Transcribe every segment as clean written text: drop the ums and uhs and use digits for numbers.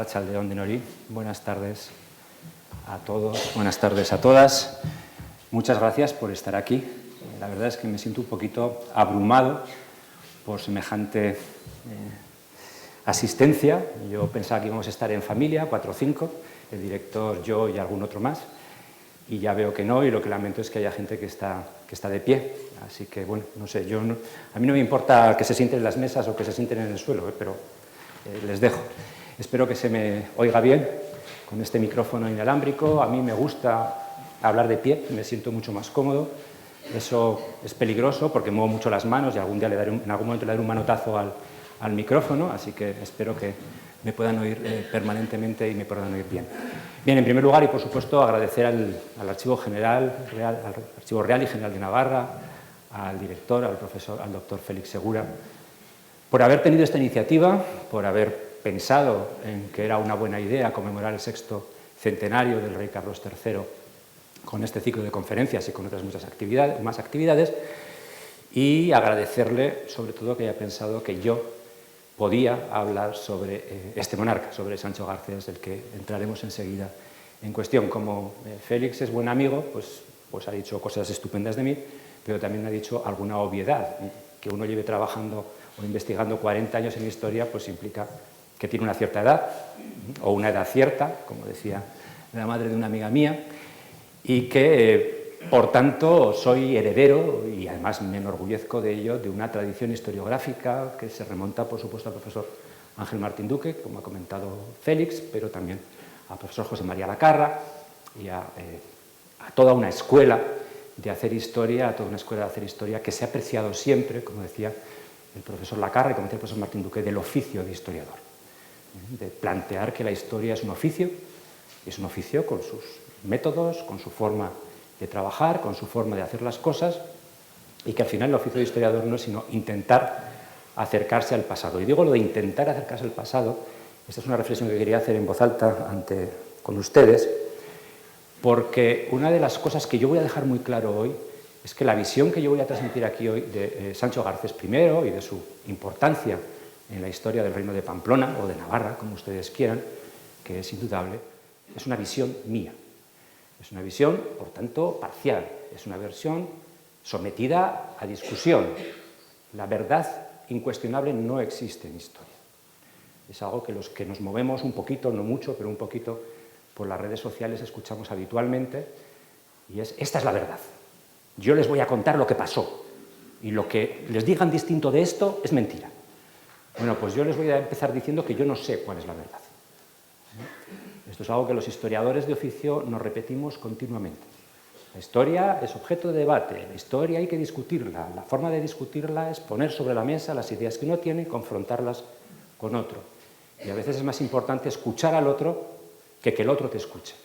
Arratsaldeon denoi, buenas tardes a todos, buenas tardes a todas. Muchas gracias por estar aquí. La verdad es que me siento un poquito abrumado por semejante asistencia. Yo pensaba que íbamos a estar en familia, 4 o 5, el director, yo y algún otro más, y ya veo que no, y lo que lamento es que haya gente que está de pie. Así que, bueno, no sé, a mí no me importa que se sienten en las mesas o que se sienten en el suelo, pero les dejo. Espero que se me oiga bien con este micrófono inalámbrico. A mí me gusta hablar de pie, me siento mucho más cómodo. Eso es peligroso porque muevo mucho las manos y algún día en algún momento le daré un manotazo al micrófono, así que espero que me puedan oír permanentemente y me puedan oír bien. Bien, en primer lugar, y por supuesto, agradecer al Archivo Real y General de Navarra, al director, al doctor Félix Segura, por haber tenido esta iniciativa, por haber pensado en que era una buena idea conmemorar el 6º centenario del rey Carlos III con este ciclo de conferencias y con otras muchas actividades, y agradecerle sobre todo que haya pensado que yo podía hablar sobre este monarca, sobre Sancho Garcés, del que entraremos enseguida en cuestión. Como Félix es buen amigo, pues ha dicho cosas estupendas de mí, pero también ha dicho alguna obviedad. Que uno lleve trabajando o investigando 40 años en historia, pues implica que tiene una cierta edad, o una edad cierta, como decía la madre de una amiga mía, y que, por tanto, soy heredero, y además me enorgullezco de ello, de una tradición historiográfica que se remonta, por supuesto, al profesor Ángel Martín Duque, como ha comentado Félix, pero también al profesor José María Lacarra y a toda una escuela de hacer historia, que se ha apreciado siempre, como decía el profesor Lacarra y como decía el profesor Martín Duque, del oficio de historiador. De plantear que la historia es un oficio con sus métodos, con su forma de trabajar, con su forma de hacer las cosas, y que al final el oficio de historiador no es sino intentar acercarse al pasado. Y digo lo de intentar acercarse al pasado, esta es una reflexión que quería hacer en voz alta con ustedes, porque una de las cosas que yo voy a dejar muy claro hoy es que la visión que yo voy a transmitir aquí hoy de Sancho Garcés I y de su importancia en la historia del Reino de Pamplona, o de Navarra, como ustedes quieran, que es indudable, es una visión mía. Es una visión, por tanto, parcial. Es una versión sometida a discusión. La verdad incuestionable no existe en historia. Es algo que los que nos movemos un poquito, no mucho, pero un poquito, por las redes sociales escuchamos habitualmente, y esta es la verdad. Yo les voy a contar lo que pasó, y lo que les digan distinto de esto es mentira. Bueno, pues yo les voy a empezar diciendo que yo no sé cuál es la verdad. Esto es algo que los historiadores de oficio nos repetimos continuamente. La historia es objeto de debate, la historia hay que discutirla. La forma de discutirla es poner sobre la mesa las ideas que uno tiene y confrontarlas con otro. Y a veces es más importante escuchar al otro que el otro te escuche.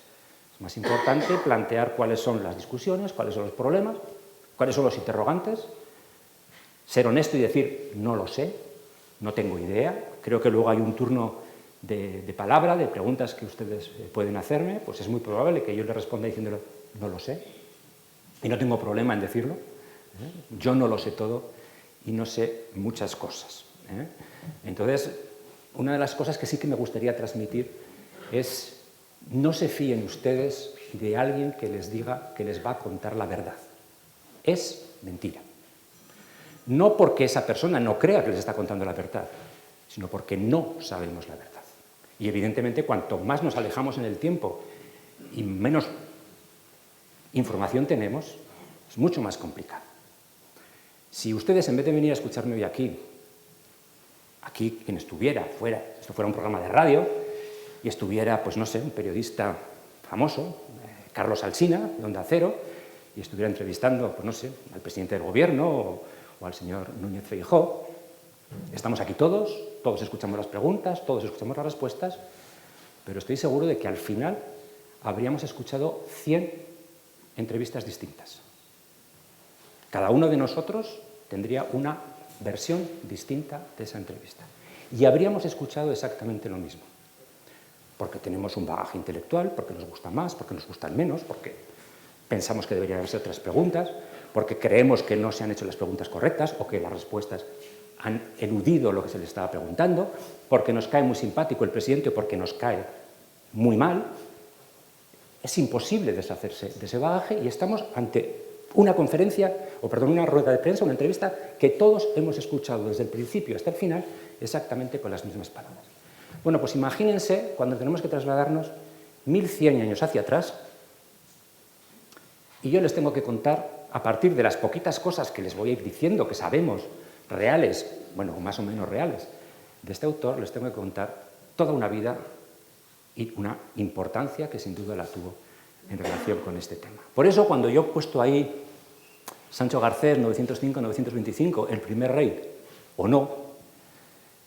Es más importante plantear cuáles son las discusiones, cuáles son los problemas, cuáles son los interrogantes, ser honesto y decir no lo sé, no tengo idea. Creo que luego hay un turno de palabra, de preguntas que ustedes pueden hacerme, pues es muy probable que yo les responda diciéndolo no lo sé, y no tengo problema en decirlo. Yo no lo sé todo y no sé muchas cosas. Entonces, una de las cosas que sí que me gustaría transmitir es: no se fíen ustedes de alguien que les diga que les va a contar la verdad. Es mentira. No porque esa persona no crea que les está contando la verdad, sino porque no sabemos la verdad. Y evidentemente, cuanto más nos alejamos en el tiempo y menos información tenemos, es mucho más complicado. Si ustedes, en vez de venir a escucharme hoy aquí quien estuviera fuera, esto fuera un programa de radio, y estuviera, pues no sé, un periodista famoso, Carlos Alsina, de Onda Cero, y estuviera entrevistando, pues no sé, al presidente del gobierno o al señor Núñez Feijóo, estamos aquí todos escuchamos las preguntas, todos escuchamos las respuestas, pero estoy seguro de que al final habríamos escuchado 100 entrevistas distintas. Cada uno de nosotros tendría una versión distinta de esa entrevista. Y habríamos escuchado exactamente lo mismo. Porque tenemos un bagaje intelectual, porque nos gusta más, porque nos gustan menos, porque pensamos que deberían haberse otras preguntas, porque creemos que no se han hecho las preguntas correctas o que las respuestas han eludido lo que se les estaba preguntando, porque nos cae muy simpático el presidente o porque nos cae muy mal. Es imposible deshacerse de ese bagaje y estamos ante una conferencia, una rueda de prensa, una entrevista que todos hemos escuchado desde el principio hasta el final exactamente con las mismas palabras. Bueno, pues imagínense cuando tenemos que trasladarnos 1100 años hacia atrás y yo les tengo que contar, a partir de las poquitas cosas que les voy a ir diciendo, que sabemos, reales, bueno, más o menos reales, de este autor, les tengo que contar toda una vida y una importancia que sin duda la tuvo en relación con este tema. Por eso, cuando yo he puesto ahí Sancho Garcés, 905-925, el primer rey, o no,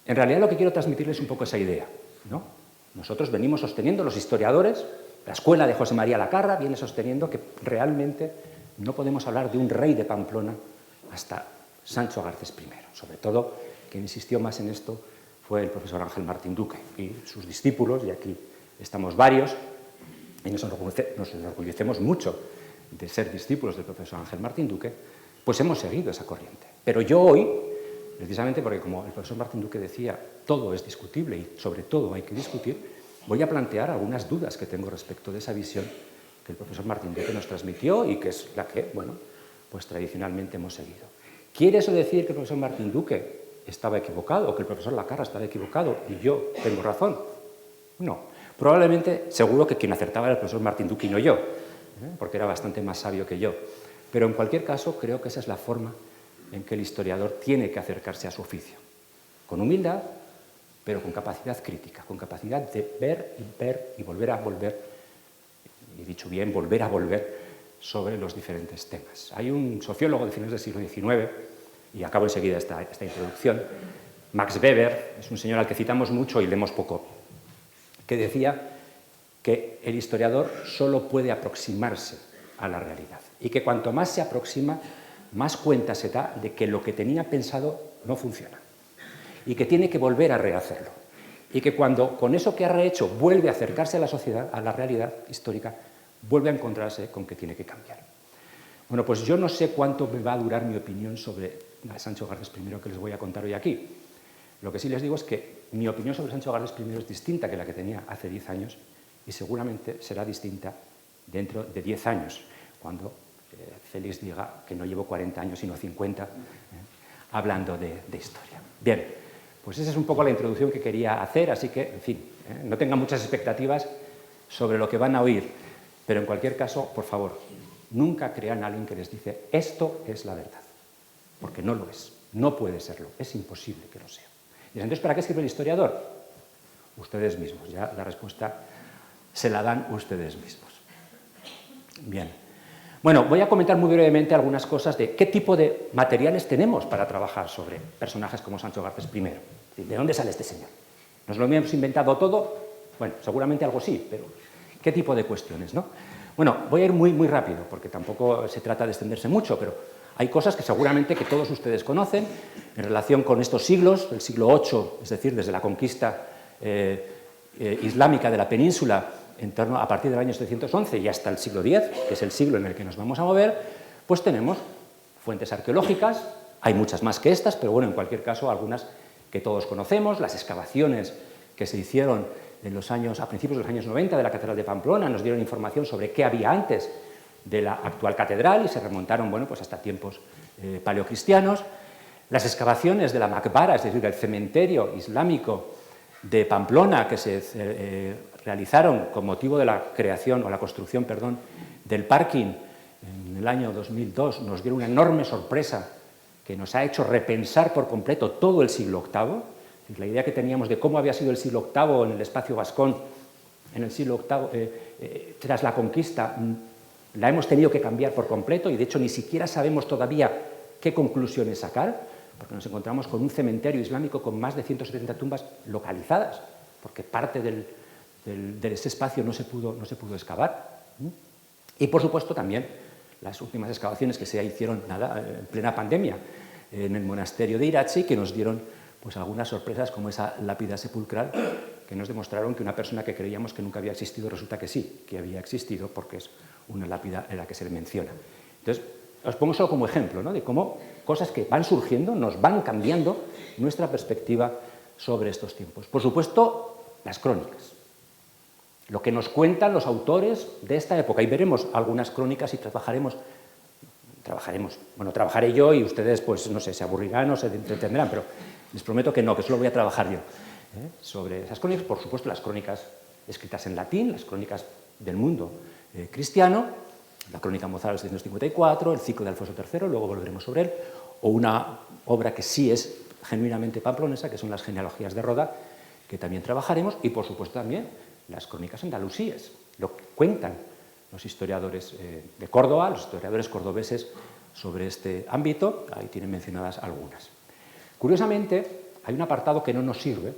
en realidad lo que quiero transmitirles es un poco esa idea, ¿no? Nosotros venimos sosteniendo, los historiadores, la escuela de José María Lacarra viene sosteniendo que realmente no podemos hablar de un rey de Pamplona hasta Sancho Garcés I. Sobre todo, quien insistió más en esto fue el profesor Ángel Martín Duque y sus discípulos, y aquí estamos varios, y nos enorgullecemos mucho de ser discípulos del profesor Ángel Martín Duque, pues hemos seguido esa corriente. Pero yo hoy, precisamente porque como el profesor Martín Duque decía, todo es discutible y sobre todo hay que discutir, voy a plantear algunas dudas que tengo respecto de esa visión que el profesor Martín Duque nos transmitió y que es la que, bueno, pues tradicionalmente hemos seguido. ¿Quiere eso decir que el profesor Martín Duque estaba equivocado o que el profesor Lacarra estaba equivocado y yo tengo razón? No. Probablemente, seguro que quien acertaba era el profesor Martín Duque y no yo, porque era bastante más sabio que yo. Pero en cualquier caso, creo que esa es la forma en que el historiador tiene que acercarse a su oficio. Con humildad, pero con capacidad crítica, con capacidad de ver y volver a volver, y dicho bien, volver a volver sobre los diferentes temas. Hay un sociólogo de finales del siglo XIX, y acabo enseguida esta introducción, Max Weber, es un señor al que citamos mucho y leemos poco, que decía que el historiador solo puede aproximarse a la realidad y que cuanto más se aproxima, más cuenta se da de que lo que tenía pensado no funciona y que tiene que volver a rehacerlo y que cuando con eso que ha rehecho vuelve a acercarse a la sociedad, a la realidad histórica, vuelve a encontrarse con que tiene que cambiar. Bueno, pues yo no sé cuánto me va a durar mi opinión sobre Sancho Garcés I que les voy a contar hoy aquí. Lo que sí les digo es que mi opinión sobre Sancho Garcés I es distinta que la que tenía hace 10 años y seguramente será distinta dentro de 10 años, cuando Félix diga que no llevo 40 años sino 50 hablando de historia. Bien, pues esa es un poco la introducción que quería hacer, así que, en fin, no tengan muchas expectativas sobre lo que van a oír, pero en cualquier caso, por favor, nunca crean a alguien que les dice esto es la verdad, porque no lo es, no puede serlo, es imposible que lo sea. Y entonces, ¿para qué escribe el historiador? Ustedes mismos, ya la respuesta se la dan ustedes mismos. Bien. Bueno, voy a comentar muy brevemente algunas cosas de qué tipo de materiales tenemos para trabajar sobre personajes como Sancho Garcés I. ¿De dónde sale este señor? ¿Nos lo hemos inventado todo? Bueno, seguramente algo sí, pero ¿qué tipo de cuestiones, no? Bueno, voy a ir muy rápido, porque tampoco se trata de extenderse mucho, pero hay cosas que seguramente que todos ustedes conocen en relación con estos siglos, el siglo VIII, es decir, desde la conquista islámica de la península a partir del año 711 y hasta el siglo X, que es el siglo en el que nos vamos a mover, pues tenemos fuentes arqueológicas, hay muchas más que estas, pero bueno, en cualquier caso, algunas que todos conocemos, las excavaciones que se hicieron a principios de los años 90 de la Catedral de Pamplona nos dieron información sobre qué había antes de la actual catedral y se remontaron, bueno, pues hasta tiempos paleocristianos. Las excavaciones de la Maqbara, es decir, del cementerio islámico de Pamplona, que se realizaron con motivo de la creación o la construcción, perdón, del parking en el año 2002, nos dieron una enorme sorpresa que nos ha hecho repensar por completo todo el siglo VIII. La idea que teníamos de cómo había sido el siglo VIII en el espacio vascón, en el siglo VIII, tras la conquista, la hemos tenido que cambiar por completo y de hecho ni siquiera sabemos todavía qué conclusiones sacar, porque nos encontramos con un cementerio islámico con más de 170 tumbas localizadas, porque parte de ese espacio no se pudo excavar. Y por supuesto también las últimas excavaciones que se hicieron en plena pandemia en el monasterio de Irachi, que nos dieron pues algunas sorpresas como esa lápida sepulcral que nos demostraron que una persona que creíamos que nunca había existido resulta que sí, que había existido porque es una lápida en la que se le menciona. Entonces, os pongo solo como ejemplo, ¿no?, de cómo cosas que van surgiendo nos van cambiando nuestra perspectiva sobre estos tiempos. Por supuesto, las crónicas, lo que nos cuentan los autores de esta época, y veremos algunas crónicas y trabajaré yo y ustedes, pues no sé, se aburrirán o se entretendrán, pero les prometo que no, que solo voy a trabajar yo sobre esas crónicas. Por supuesto, las crónicas escritas en latín, las crónicas del mundo cristiano, la crónica Mozart del 754, el ciclo de Alfonso III, luego volveremos sobre él, o una obra que sí es genuinamente pamplonesa, que son las genealogías de Roda, que también trabajaremos, y por supuesto también las crónicas andalusíes, lo que cuentan los historiadores de Córdoba, los historiadores cordobeses sobre este ámbito. Ahí tienen mencionadas algunas. Curiosamente, hay un apartado que no nos sirve,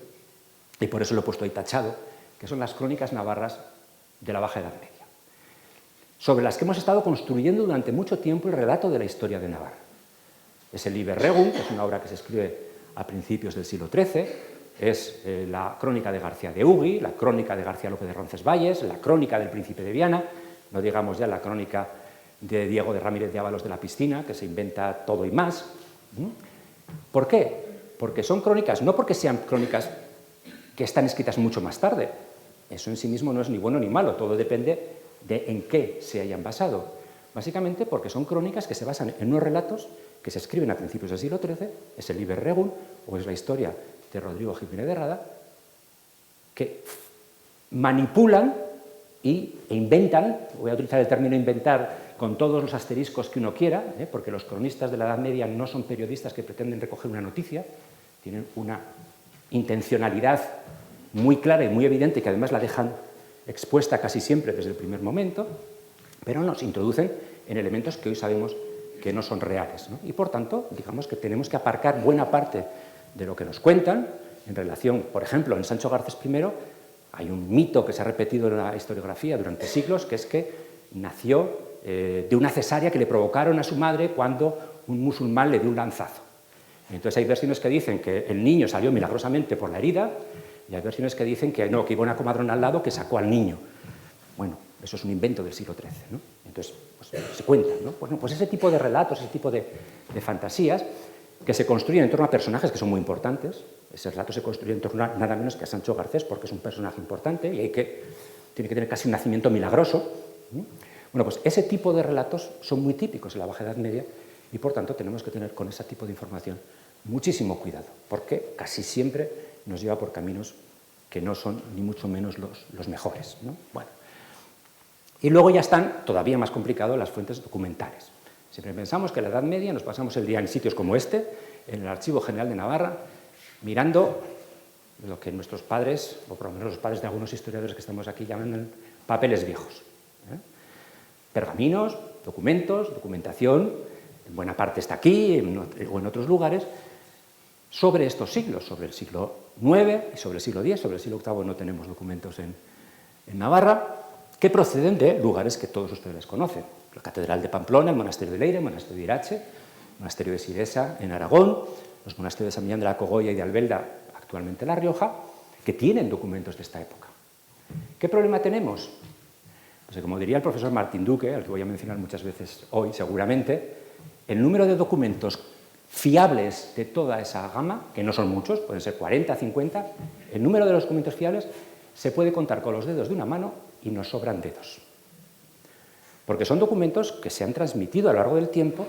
y por eso lo he puesto ahí tachado, que son las crónicas navarras de la Baja Edad Media, sobre las que hemos estado construyendo durante mucho tiempo el relato de la historia de Navarra. Es el Liber Regum, que es una obra que se escribe a principios del siglo XIII, es la crónica de García de Hugui, la crónica de García López de Roncesvalles, la crónica del Príncipe de Viana, no digamos ya la crónica de Diego de Ramírez de Ábalos de la Piscina, que se inventa todo y más. ¿Por qué? Porque son crónicas, no porque sean crónicas que están escritas mucho más tarde, eso en sí mismo no es ni bueno ni malo, todo depende de en qué se hayan basado. Básicamente porque son crónicas que se basan en unos relatos que se escriben a principios del siglo XIII, es el Liber Regum o es la historia de Rodrigo Jiménez de Rada, que manipulan e inventan, voy a utilizar el término inventar con todos los asteriscos que uno quiera, porque los cronistas de la Edad Media no son periodistas que pretenden recoger una noticia, tienen una intencionalidad muy clara y muy evidente, que además la dejan expuesta casi siempre desde el primer momento, pero nos introducen en elementos que hoy sabemos que no son reales, ¿no? Y por tanto, digamos que tenemos que aparcar buena parte de lo que nos cuentan en relación, por ejemplo, en Sancho Garcés I, hay un mito que se ha repetido en la historiografía durante siglos, que es que nació de una cesárea que le provocaron a su madre cuando un musulmán le dio un lanzazo. Entonces hay versiones que dicen que el niño salió milagrosamente por la herida, y hay versiones que dicen que no, que iba una comadrona al lado que sacó al niño. Bueno, eso es un invento del siglo XIII, ¿no? Entonces, pues, se cuentan, ¿no? Bueno, pues ese tipo de relatos, ese tipo de fantasías que se construyen en torno a personajes que son muy importantes. Ese relato se construye en torno a nada menos que a Sancho Garcés, porque es un personaje importante y tiene que tener casi un nacimiento milagroso. Bueno, pues ese tipo de relatos son muy típicos en la Baja Edad Media y, por tanto, tenemos que tener con ese tipo de información muchísimo cuidado, porque casi siempre nos lleva por caminos que no son ni mucho menos los mejores, ¿no? Bueno. Y luego ya están, todavía más complicados, las fuentes documentales. Siempre pensamos que en la Edad Media nos pasamos el día en sitios como este, en el Archivo General de Navarra, mirando lo que nuestros padres, o por lo menos los padres de algunos historiadores que estamos aquí, llaman papeles viejos. Pergaminos, documentos, documentación, en buena parte está aquí o en otros lugares, sobre estos siglos, sobre el siglo IX y sobre el siglo X. Sobre el siglo VIII no tenemos documentos en Navarra, que proceden de lugares que todos ustedes conocen. La Catedral de Pamplona, el Monasterio de Leire, el Monasterio de Irache, el Monasterio de Siresa en Aragón, los monasterios de San Millán de la Cogolla y de Albelda, actualmente en La Rioja, que tienen documentos de esta época. ¿Qué problema tenemos? Pues como diría el profesor Martín Duque, al que voy a mencionar muchas veces hoy seguramente, el número de documentos fiables de toda esa gama, que no son muchos, pueden ser 40, 50, el número de los documentos fiables se puede contar con los dedos de una mano y nos sobran dedos. Porque son documentos que se han transmitido a lo largo del tiempo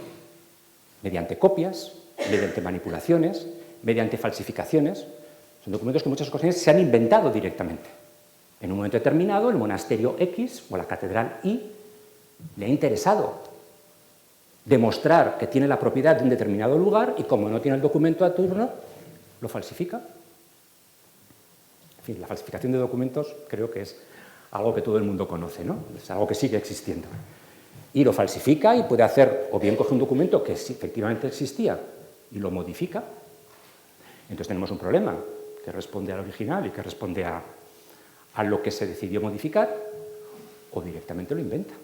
mediante copias, mediante manipulaciones, mediante falsificaciones. Son documentos que en muchas ocasiones se han inventado directamente. En un momento determinado, el monasterio X o la catedral Y le ha interesado demostrar que tiene la propiedad de un determinado lugar y, como no tiene el documento a turno, lo falsifica. En fin, la falsificación de documentos creo que es algo que todo el mundo conoce, ¿no? Es algo que sigue existiendo. Y lo falsifica y puede hacer, o bien coge un documento que efectivamente existía y lo modifica. Entonces tenemos un problema que responde al original y que responde a lo que se decidió modificar, o directamente lo inventa.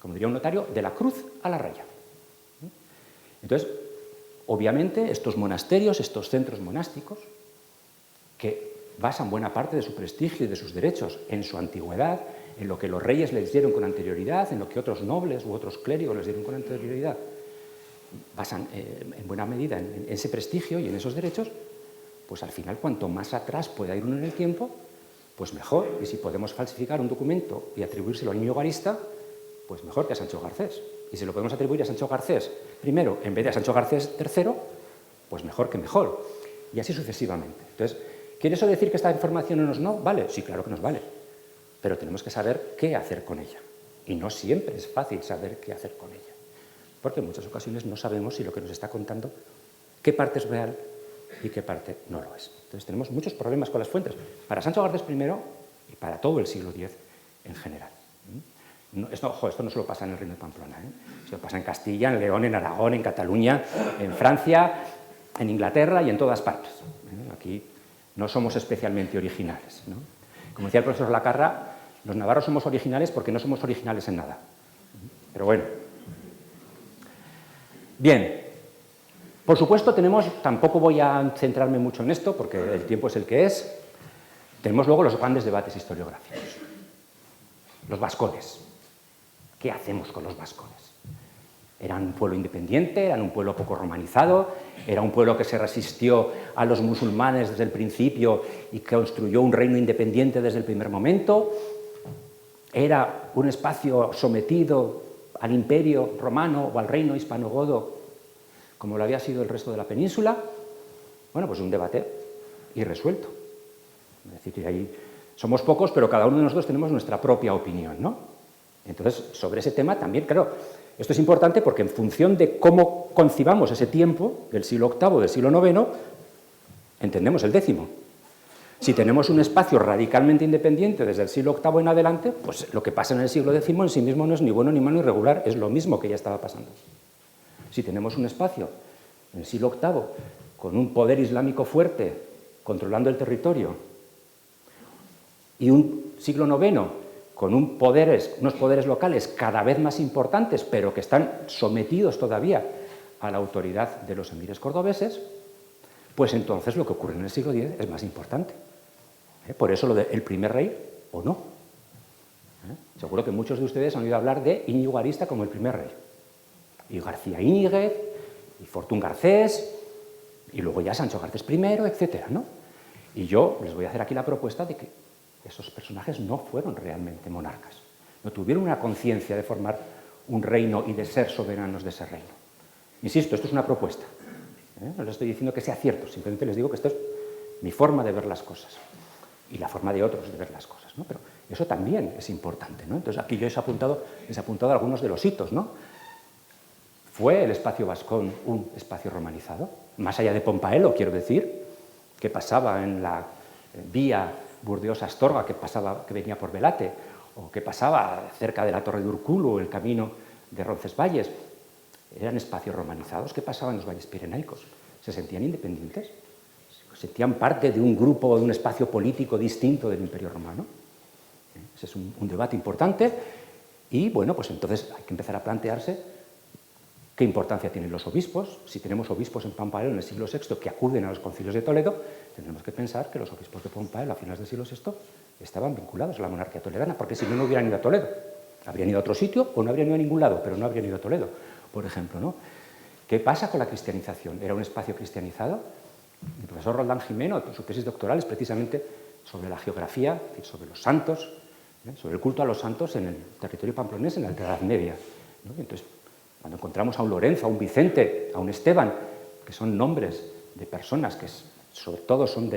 Como diría un notario, de la cruz a la raya. Entonces, obviamente, estos monasterios, estos centros monásticos, que basan buena parte de su prestigio y de sus derechos en su antigüedad, en lo que los reyes les dieron con anterioridad, en lo que otros nobles u otros clérigos les dieron con anterioridad, basan en buena medida en ese prestigio y en esos derechos, pues al final cuanto más atrás pueda ir uno en el tiempo, pues mejor. Y si podemos falsificar un documento y atribuírselo a Íñigo Garista, pues mejor que a Sancho Garcés. Y si lo podemos atribuir a Sancho Garcés primero en vez de a Sancho Garcés III, pues mejor que mejor. Y así sucesivamente. Entonces, ¿quiere eso decir que esta información no nos vale? Sí, claro que nos vale. Pero tenemos que saber qué hacer con ella. Y no siempre es fácil saber qué hacer con ella. Porque en muchas ocasiones no sabemos si lo que nos está contando, qué parte es real y qué parte no lo es. Entonces tenemos muchos problemas con las fuentes, para Sancho Garcés I y para todo el siglo X en general. Esto no solo pasa en el Reino de Pamplona, esto pasa en Castilla, en León, en Aragón, en Cataluña, en Francia, en Inglaterra y en todas partes. Aquí no somos especialmente originales, ¿no? Como decía el profesor Lacarra, los navarros somos originales porque no somos originales en nada. Pero bueno. Bien. Por supuesto tampoco voy a centrarme mucho en esto porque el tiempo es el que es, tenemos luego los grandes debates historiográficos. Los vascones. ¿Qué hacemos con los vascones? ¿Eran un pueblo independiente? ¿Eran un pueblo poco romanizado? ¿Era un pueblo que se resistió a los musulmanes desde el principio y construyó un reino independiente desde el primer momento? ¿Era un espacio sometido al imperio romano o al reino hispanogodo como lo había sido el resto de la península? Bueno, pues un debate irresuelto. Es decir, que ahí somos pocos, pero cada uno de nosotros tenemos nuestra propia opinión, ¿no? Entonces, sobre ese tema también, claro, esto es importante porque en función de cómo concibamos ese tiempo, del siglo VIII, del siglo IX, entendemos el X. Si tenemos un espacio radicalmente independiente desde el siglo VIII en adelante, pues lo que pasa en el siglo X en sí mismo no es ni bueno ni malo ni regular, es lo mismo que ya estaba pasando. Si tenemos un espacio en el siglo VIII con un poder islámico fuerte controlando el territorio y un siglo IX con unos poderes locales cada vez más importantes, pero que están sometidos todavía a la autoridad de los emires cordobeses, pues entonces lo que ocurre en el siglo X es más importante. Por eso lo de el primer rey o no. Seguro que muchos de ustedes han oído hablar de Íñigo Garista como el primer rey. Y García Íñiguez, y Fortún Garcés, y luego ya Sancho Garcés I, etcétera, ¿no? Y yo les voy a hacer aquí la propuesta de que esos personajes no fueron realmente monarcas, no tuvieron una conciencia de formar un reino y de ser soberanos de ese reino. Insisto, esto es una propuesta. No les estoy diciendo que sea cierto, simplemente les digo que esto es mi forma de ver las cosas y la forma de otros de ver las cosas, ¿no? Pero eso también es importante, ¿no? Entonces aquí yo les he apuntado algunos de los hitos, ¿no? ¿Fue el espacio vascón un espacio romanizado? Más allá de Pompaelo, quiero decir, ¿qué pasaba en la vía Burdeos-Astorga, que venía por Velate, o qué pasaba cerca de la Torre de Urculo, el camino de Roncesvalles? ¿Eran espacios romanizados? ¿Qué pasaba en los valles pirenaicos? ¿Se sentían independientes? ¿Se sentían parte de un grupo o de un espacio político distinto del Imperio Romano? Ese es un debate importante y, bueno, pues entonces hay que empezar a plantearse qué importancia tienen los obispos. Si tenemos obispos en Pompaelo en el siglo VI que acuden a los concilios de Toledo, tendremos que pensar que los obispos de Pompaelo a finales del siglo VI estaban vinculados a la monarquía toledana, porque si no, no hubieran ido a Toledo. Habrían ido a otro sitio o no habrían ido a ningún lado, pero no habrían ido a Toledo, por ejemplo, ¿no? ¿Qué pasa con la cristianización? ¿Era un espacio cristianizado? El profesor Roldán Jimeno, su tesis doctoral es precisamente sobre la geografía, sobre los santos, sobre el culto a los santos en el territorio pamplonés en la Edad Media, ¿no? Entonces, cuando encontramos a un Lorenzo, a un Vicente, a un Esteban, que son nombres de personas que sobre todo son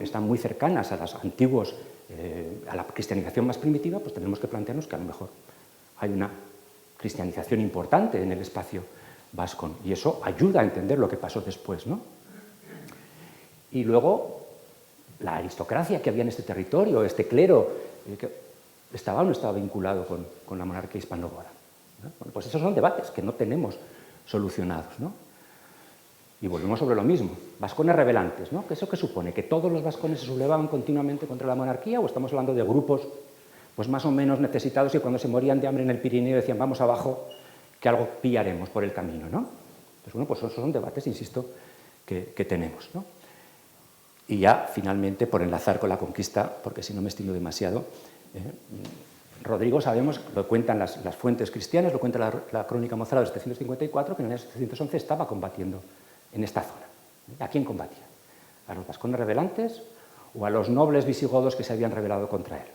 están muy cercanas a los antiguos, a la cristianización más primitiva, pues tenemos que plantearnos que a lo mejor hay una cristianización importante en el espacio vascón y eso ayuda a entender lo que pasó después, ¿no? Y luego la aristocracia que había en este territorio, este clero, ¿estaba o no estaba vinculado con la monarquía hispanogoda? Bueno, pues esos son debates que no tenemos solucionados, ¿no? Y volvemos sobre lo mismo. Vascones rebelantes, ¿no? ¿Eso qué supone? ¿Que todos los vascones se sublevaban continuamente contra la monarquía o estamos hablando de grupos pues más o menos necesitados y cuando se morían de hambre en el Pirineo decían vamos abajo que algo pillaremos por el camino, ¿no? Pues bueno, pues esos son debates, insisto, que tenemos, ¿no? Y ya, finalmente, por enlazar con la conquista, porque si no me estimo demasiado, Rodrigo, sabemos, lo cuentan las fuentes cristianas, lo cuenta la crónica mozárrabe de 754, que en el año 711 estaba combatiendo en esta zona. ¿A quién combatía? ¿A los vascones rebelantes o a los nobles visigodos que se habían rebelado contra él?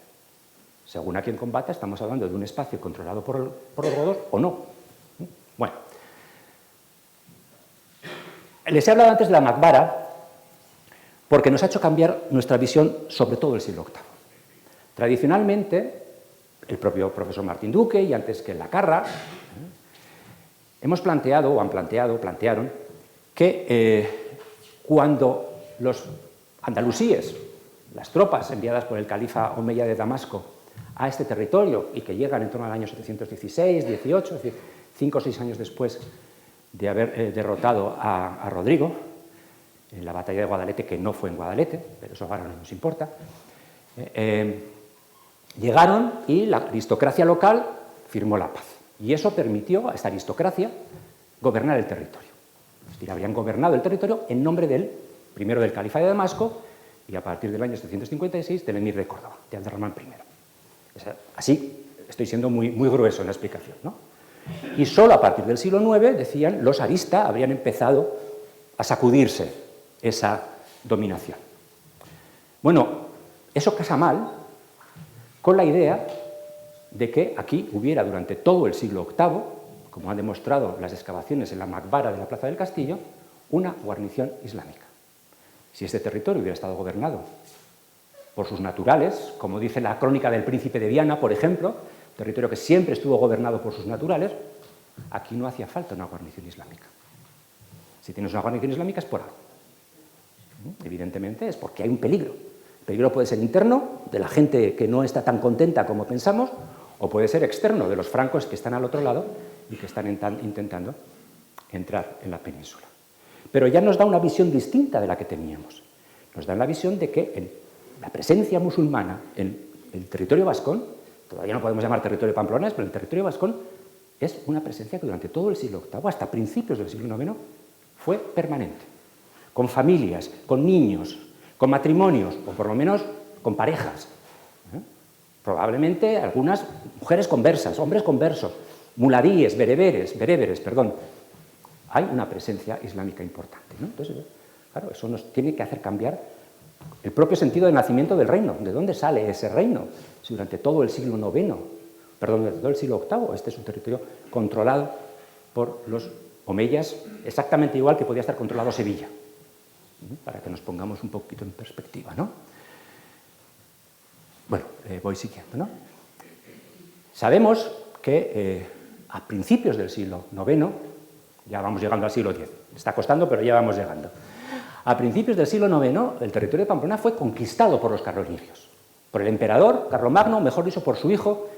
Según a quién combata, estamos hablando de un espacio controlado por los godos o no. Bueno, les he hablado antes de la Makbara porque nos ha hecho cambiar nuestra visión sobre todo el siglo VIII. Tradicionalmente, el propio profesor Martín Duque y antes que Lacarra, hemos planteado, o plantearon, que cuando los andalusíes, las tropas enviadas por el califa omeya de Damasco a este territorio y que llegan en torno al año 716, 18, es decir, 5 o 6 años después de haber derrotado a Rodrigo en la batalla de Guadalete, que no fue en Guadalete, pero eso ahora no nos importa, llegaron y la aristocracia local firmó la paz. Y eso permitió a esta aristocracia gobernar el territorio. Es decir, habrían gobernado el territorio en nombre primero del califa de Damasco y a partir del año 756 del emir de Córdoba, de Abderramán I. Así estoy siendo muy grueso en la explicación, ¿no? Y solo a partir del siglo IX, decían, los aristas habrían empezado a sacudirse esa dominación. Bueno, eso casa mal con la idea de que aquí hubiera durante todo el siglo VIII, como han demostrado las excavaciones en la Makbara de la Plaza del Castillo, una guarnición islámica. Si este territorio hubiera estado gobernado por sus naturales, como dice la crónica del príncipe de Viana, por ejemplo, un territorio que siempre estuvo gobernado por sus naturales, aquí no hacía falta una guarnición islámica. Si tienes una guarnición islámica es por algo. Evidentemente es porque hay un peligro. El peligro puede ser interno, de la gente que no está tan contenta como pensamos, o puede ser externo, de los francos que están al otro lado y que están intentando entrar en la península. Pero ya nos da una visión distinta de la que teníamos. Nos da la visión de que la presencia musulmana en el territorio vascón, todavía no podemos llamar territorio pamplonés, pero el territorio vascón es una presencia que durante todo el siglo VIII, hasta principios del siglo IX, fue permanente, con familias, con niños, con matrimonios, o por lo menos con parejas. Probablemente algunas mujeres conversas, hombres conversos, muladíes, bereberes, hay una presencia islámica importante, ¿no? Entonces, claro, eso nos tiene que hacer cambiar el propio sentido de nacimiento del reino. ¿De dónde sale ese reino? Si durante todo el siglo IX, durante todo el siglo VIII, este es un territorio controlado por los omeyas, exactamente igual que podía estar controlado Sevilla, para que nos pongamos un poquito en perspectiva, ¿no? Bueno, voy siguiendo, ¿no? Sabemos que a principios del siglo IX, ya vamos llegando al siglo X, está costando, pero ya vamos llegando. A principios del siglo IX, el territorio de Pamplona fue conquistado por los carolingios, por el emperador Carlomagno, mejor dicho, por su hijo,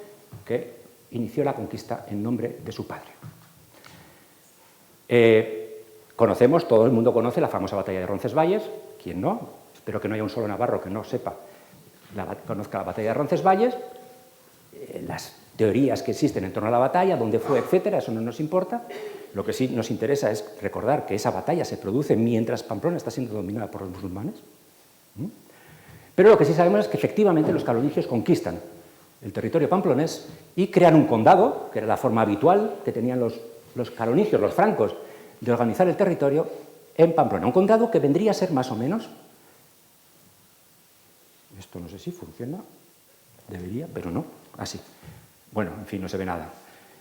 que inició la conquista en nombre de su padre. Conocemos, todo el mundo conoce la famosa batalla de Roncesvalles, ¿quién no? Espero que no haya un solo navarro que no sepa, conozca la batalla de Roncesvalles, las teorías que existen en torno a la batalla, dónde fue, etcétera, eso no nos importa. Lo que sí nos interesa es recordar que esa batalla se produce mientras Pamplona está siendo dominada por los musulmanes. Pero lo que sí sabemos es que efectivamente los carolingios conquistan el territorio pamplonés y crean un condado, que era la forma habitual que tenían los carolingios, los francos, de organizar el territorio en Pamplona. Un condado que vendría a ser más o menos, esto no sé si funciona, debería, pero no, así. Bueno, en fin, no se ve nada.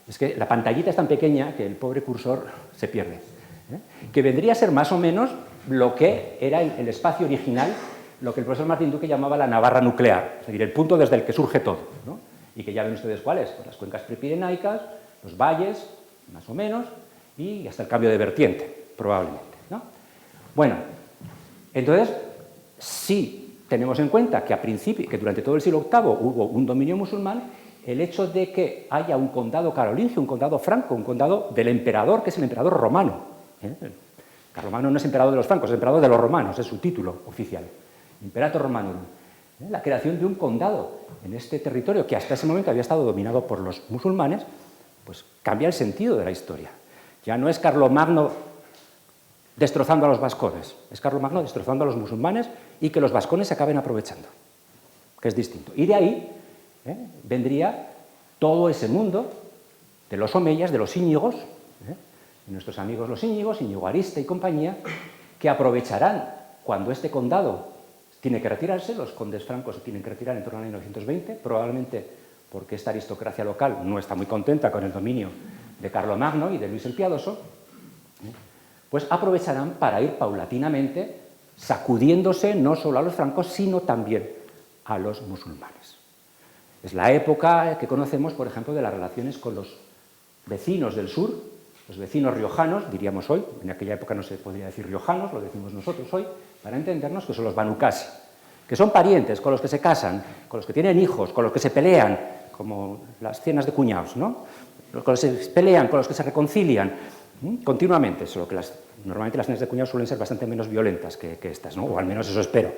Es que la pantallita es tan pequeña que el pobre cursor se pierde. Que vendría a ser más o menos lo que era el espacio original, lo que el profesor Martín Duque llamaba la Navarra nuclear, es decir, el punto desde el que surge todo, ¿no? Y que ya ven ustedes cuáles, pues las cuencas prepirenaicas, los valles, más o menos, y hasta el cambio de vertiente, probablemente, ¿no? Bueno, entonces, si tenemos en cuenta que que durante todo el siglo VIII hubo un dominio musulmán, el hecho de que haya un condado carolingio, un condado franco, un condado del emperador, que es el emperador romano. Carlomagno no es emperador de los francos, es emperador de los romanos, es su título oficial. Imperator Romanum. La creación de un condado en este territorio, que hasta ese momento había estado dominado por los musulmanes, pues cambia el sentido de la historia. Ya no es Carlomagno destrozando a los vascones, es Carlomagno destrozando a los musulmanes y que los vascones se acaben aprovechando, que es distinto. Y de ahí vendría todo ese mundo de los omeyas, de los íñigos, de nuestros amigos los íñigos, Íñigo Arista y compañía, que aprovecharán cuando este condado tiene que retirarse, los condes francos se tienen que retirar en torno al año 1920, probablemente porque esta aristocracia local no está muy contenta con el dominio de Carlomagno y de Luis el Piadoso, pues aprovecharán para ir paulatinamente sacudiéndose no solo a los francos, sino también a los musulmanes. Es la época que conocemos, por ejemplo, de las relaciones con los vecinos del sur, los vecinos riojanos, diríamos hoy, en aquella época no se podría decir riojanos, lo decimos nosotros hoy, para entendernos, que son los banucasi, que son parientes con los que se casan, con los que tienen hijos, con los que se pelean, como las cenas de cuñados, ¿no? Con los que se pelean, con los que se reconcilian, continuamente, solo que normalmente las cenas de cuñados suelen ser bastante menos violentas que estas, ¿no? O al menos eso espero.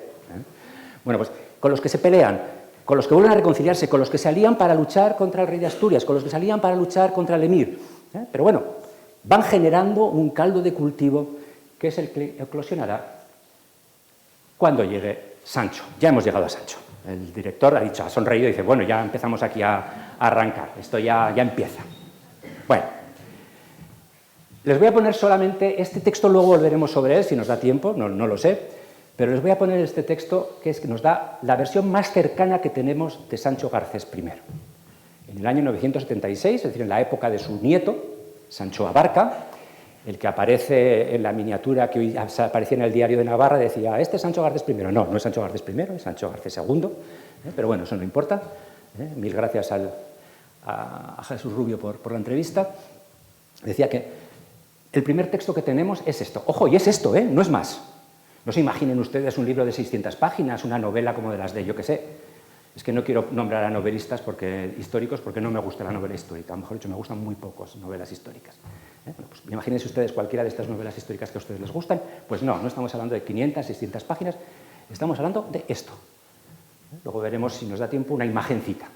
Bueno, pues con los que se pelean, con los que vuelven a reconciliarse, con los que se alían para luchar contra el rey de Asturias, con los que se alían para luchar contra el emir. Pero bueno, van generando un caldo de cultivo que es el que eclosionará cuando llegue Sancho. Ya hemos llegado a Sancho. El director ha dicho, ha sonreído y dice, bueno, ya empezamos aquí a arrancar, esto ya empieza. Bueno, les voy a poner solamente este texto, luego volveremos sobre él si nos da tiempo, no lo sé, pero les voy a poner este texto que nos da la versión más cercana que tenemos de Sancho Garcés I. En el año 976, es decir, en la época de su nieto, Sancho Abarca, el que aparece en la miniatura que hoy aparecía en el Diario de Navarra, decía, este es Sancho Garcés I. No es Sancho Garcés I, es Sancho Garcés II, pero bueno, eso no importa. Mil gracias a Jesús Rubio por la entrevista. Decía que el primer texto que tenemos es esto. Ojo, y es esto, no es más. No se imaginen ustedes un libro de 600 páginas, una novela como de las de yo qué sé. Es que no quiero nombrar a novelistas históricos porque no me gusta la novela histórica. A lo mejor dicho, me gustan muy pocas novelas históricas. Bueno, pues imagínense ustedes cualquiera de estas novelas históricas que a ustedes les gustan. Pues no estamos hablando de 500, 600 páginas, estamos hablando de esto. Luego veremos, si nos da tiempo, una imagencita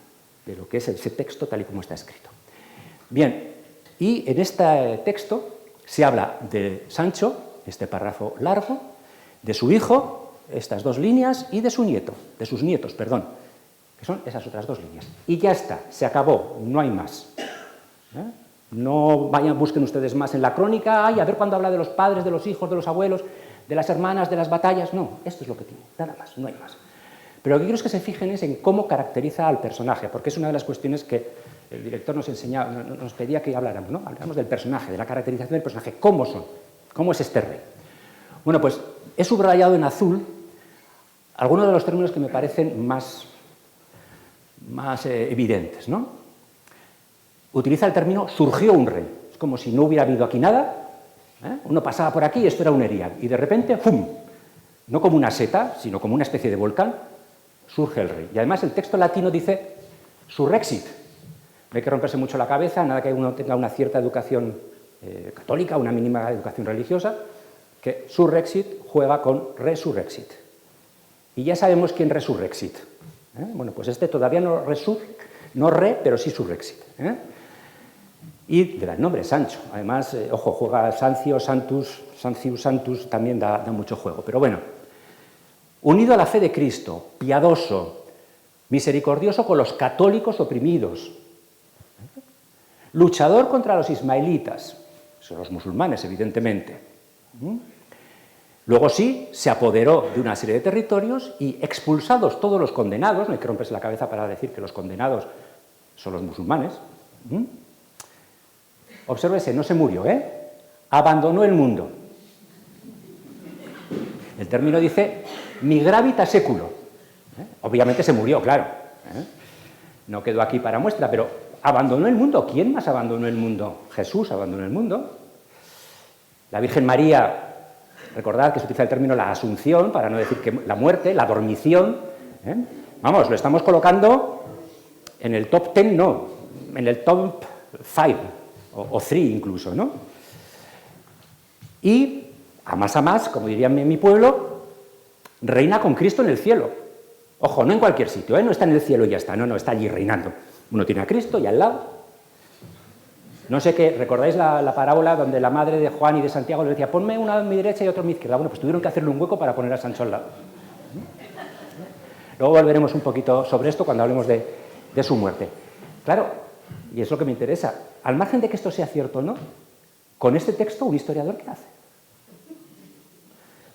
de lo que es ese texto tal y como está escrito. Bien, y en este texto se habla de Sancho, este párrafo largo, de su hijo, estas dos líneas, y de su nieto, de sus nietos, perdón, que son esas otras dos líneas. Y ya está, se acabó, no hay más. No vayan, busquen ustedes más en la crónica, a ver cuándo habla de los padres, de los hijos, de los abuelos, de las hermanas, de las batallas. No, esto es lo que tiene, nada más, no hay más. Pero lo que quiero es que se fijen es en cómo caracteriza al personaje, porque es una de las cuestiones que el director nos pedía que habláramos, ¿no? Hablamos del personaje, de la caracterización del personaje, cómo son, cómo es este rey. Bueno, pues he subrayado en azul algunos de los términos que me parecen más evidentes, ¿no? Utiliza el término surgió un rey. Es como si no hubiera habido aquí nada, uno pasaba por aquí y esto era un erial, y de repente, ¡fum!, no como una seta, sino como una especie de volcán, surge el rey. Y además el texto latino dice surrexit. No hay que romperse mucho la cabeza, nada que uno tenga una cierta educación católica, una mínima educación religiosa, que surrexit juega con resurrexit. Y ya sabemos quién resurrexit. Bueno, pues este todavía no re, pero sí surrexit. Y le da el nombre, Sancho. Además, ojo, juega Sancio, Santus, Sancius, Santus, también da mucho juego. Pero bueno, unido a la fe de Cristo, piadoso, misericordioso con los católicos oprimidos, luchador contra los ismaelitas, son los musulmanes, evidentemente. Luego sí, se apoderó de una serie de territorios y expulsados todos los condenados, no hay que romperse la cabeza para decir que los condenados son los musulmanes. Obsérvese, no se murió, abandonó el mundo. El término dice migravita seculo. Obviamente se murió, claro. No quedó aquí para muestra, pero abandonó el mundo. ¿Quién más abandonó el mundo? Jesús abandonó el mundo. La Virgen María, recordad que se utiliza el término la asunción, para no decir que la muerte, la dormición. Vamos, lo estamos colocando en el top 10, no, en el top 5, o 3 incluso, ¿no? Y, a más, como dirían en mi pueblo, reina con Cristo en el cielo. Ojo, no en cualquier sitio, no está en el cielo y ya está, no, está allí reinando. Uno tiene a Cristo y al lado. No sé qué, ¿recordáis la parábola donde la madre de Juan y de Santiago le decía, ponme una a mi derecha y otra a mi izquierda? Bueno, pues tuvieron que hacerle un hueco para poner a Sancho al lado. Luego volveremos un poquito sobre esto cuando hablemos de de su muerte. Claro, y es lo que me interesa, al margen de que esto sea cierto o no, con este texto, ¿un historiador qué hace?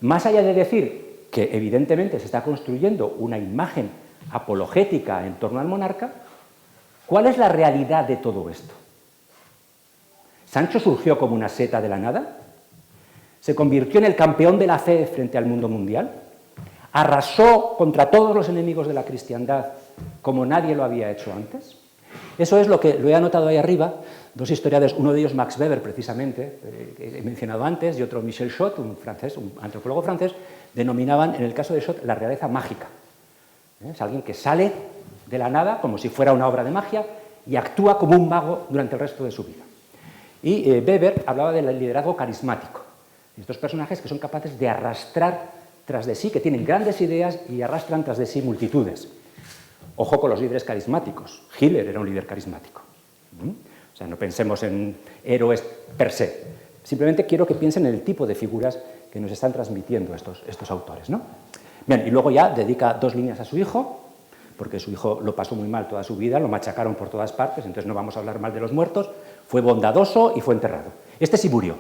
Más allá de decir que evidentemente se está construyendo una imagen apologética en torno al monarca, ¿cuál es la realidad de todo esto? ¿Sancho surgió como una seta de la nada? ¿Se convirtió en el campeón de la fe frente al mundo mundial? ¿Arrasó contra todos los enemigos de la cristiandad como nadie lo había hecho antes? Eso es lo que lo he anotado ahí arriba, dos historiadores, uno de ellos Max Weber, precisamente, que he mencionado antes, y otro Michel Schott, un antropólogo francés, denominaban, en el caso de Schott, la realeza mágica. Es alguien que sale de la nada, como si fuera una obra de magia, y actúa como un mago durante el resto de su vida. Y Weber hablaba del liderazgo carismático, estos personajes que son capaces de arrastrar tras de sí, que tienen grandes ideas y arrastran tras de sí multitudes. Ojo con los líderes carismáticos. Hitler era un líder carismático. O sea, no pensemos en héroes per se. Simplemente quiero que piensen en el tipo de figuras que nos están transmitiendo estos autores, ¿no? Bien, y luego ya dedica 2 líneas a su hijo, porque su hijo lo pasó muy mal toda su vida, lo machacaron por todas partes, entonces no vamos a hablar mal de los muertos. Fue bondadoso y fue enterrado. Este sí murió.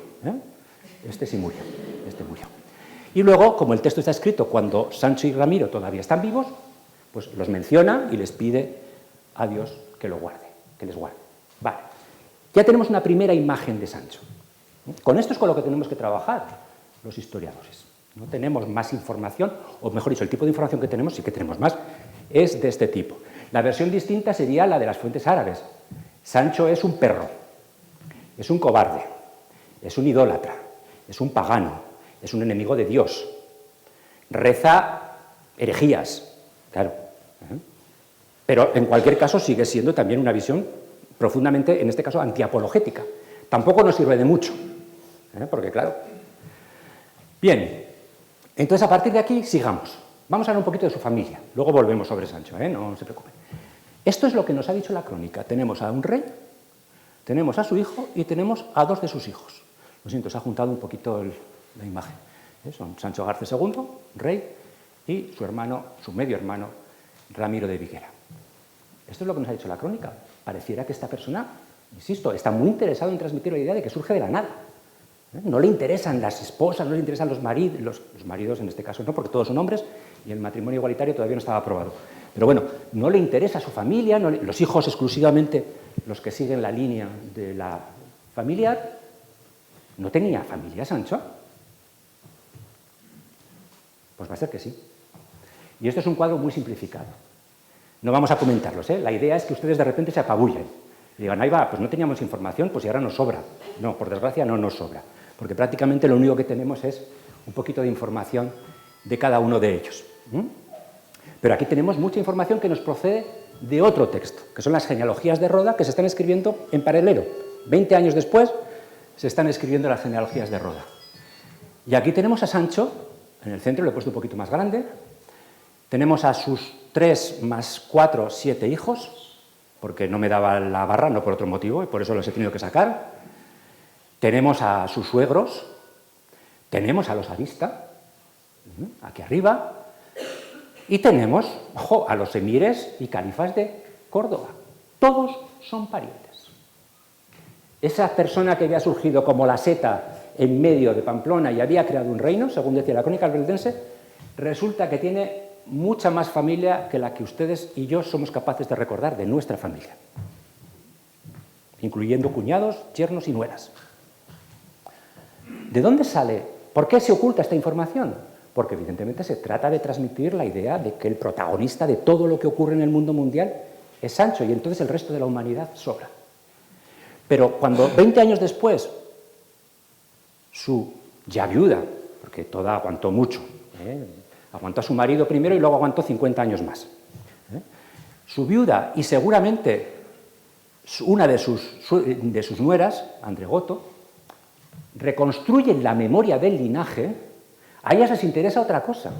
Este sí murió. Este murió. Y luego, como el texto está escrito cuando Sancho y Ramiro todavía están vivos, pues los menciona y les pide a Dios que lo guarde, que les guarde. Vale. Ya tenemos una primera imagen de Sancho. Con esto es con lo que tenemos que trabajar los historiadores. No tenemos más información, o mejor dicho, el tipo de información que tenemos, sí que tenemos más, es de este tipo. La versión distinta sería la de las fuentes árabes. Sancho es un perro, es un cobarde, es un idólatra, es un pagano, es un enemigo de Dios, reza herejías, claro. Pero en cualquier caso sigue siendo también una visión profundamente, en este caso, antiapologética. Tampoco nos sirve de mucho, porque claro. Bien, entonces a partir de aquí sigamos. Vamos a hablar un poquito de su familia, luego volvemos sobre Sancho, no se preocupen. Esto es lo que nos ha dicho la crónica. Tenemos a un rey, tenemos a su hijo y tenemos a 2 de sus hijos. Lo siento, se ha juntado un poquito la imagen. Son Sancho Garce II, rey, y su hermano, su medio hermano, Ramiro de Viguera. Esto es lo que nos ha dicho la crónica. Pareciera que esta persona, insisto, está muy interesado en transmitir la idea de que surge de la nada. No le interesan las esposas, no le interesan los maridos en este caso no, porque todos son hombres y el matrimonio igualitario todavía no estaba aprobado. Pero bueno, no le interesa su familia, los hijos exclusivamente los que siguen la línea de la familiar. ¿No tenía familia Sancho? Pues va a ser que sí. Y esto es un cuadro muy simplificado. No vamos a comentarlos, La idea es que ustedes de repente se apabullen y digan, ahí va, pues no teníamos información, pues y ahora nos sobra. No, por desgracia no nos sobra, porque prácticamente lo único que tenemos es un poquito de información de cada uno de ellos. Pero aquí tenemos mucha información que nos procede de otro texto, que son las genealogías de Roda, que se están escribiendo en paralelo. 20 años después se están escribiendo las genealogías de Roda. Y aquí tenemos a Sancho, en el centro, lo he puesto un poquito más grande. Tenemos a sus 3 más 4, 7 hijos, porque no me daba la barra, no por otro motivo, y por eso los he tenido que sacar. Tenemos a sus suegros, tenemos a los Arista, aquí arriba, y tenemos, ojo, a los emires y califas de Córdoba. Todos son parientes. Esa persona que había surgido como la seta en medio de Pamplona y había creado un reino, según decía la crónica albeldense, resulta que tiene mucha más familia que la que ustedes y yo somos capaces de recordar de nuestra familia, incluyendo cuñados, yernos y nueras. ¿De dónde sale? ¿Por qué se oculta esta información? Porque evidentemente se trata de transmitir la idea de que el protagonista de todo lo que ocurre en el mundo mundial es Sancho y entonces el resto de la humanidad sobra. Pero cuando 20 años después su ya viuda, porque toda aguantó mucho, aguantó a su marido primero y luego aguantó 50 años más, su viuda y seguramente una de sus nueras, Andregoto, reconstruyen la memoria del linaje, a ellas les interesa otra cosa.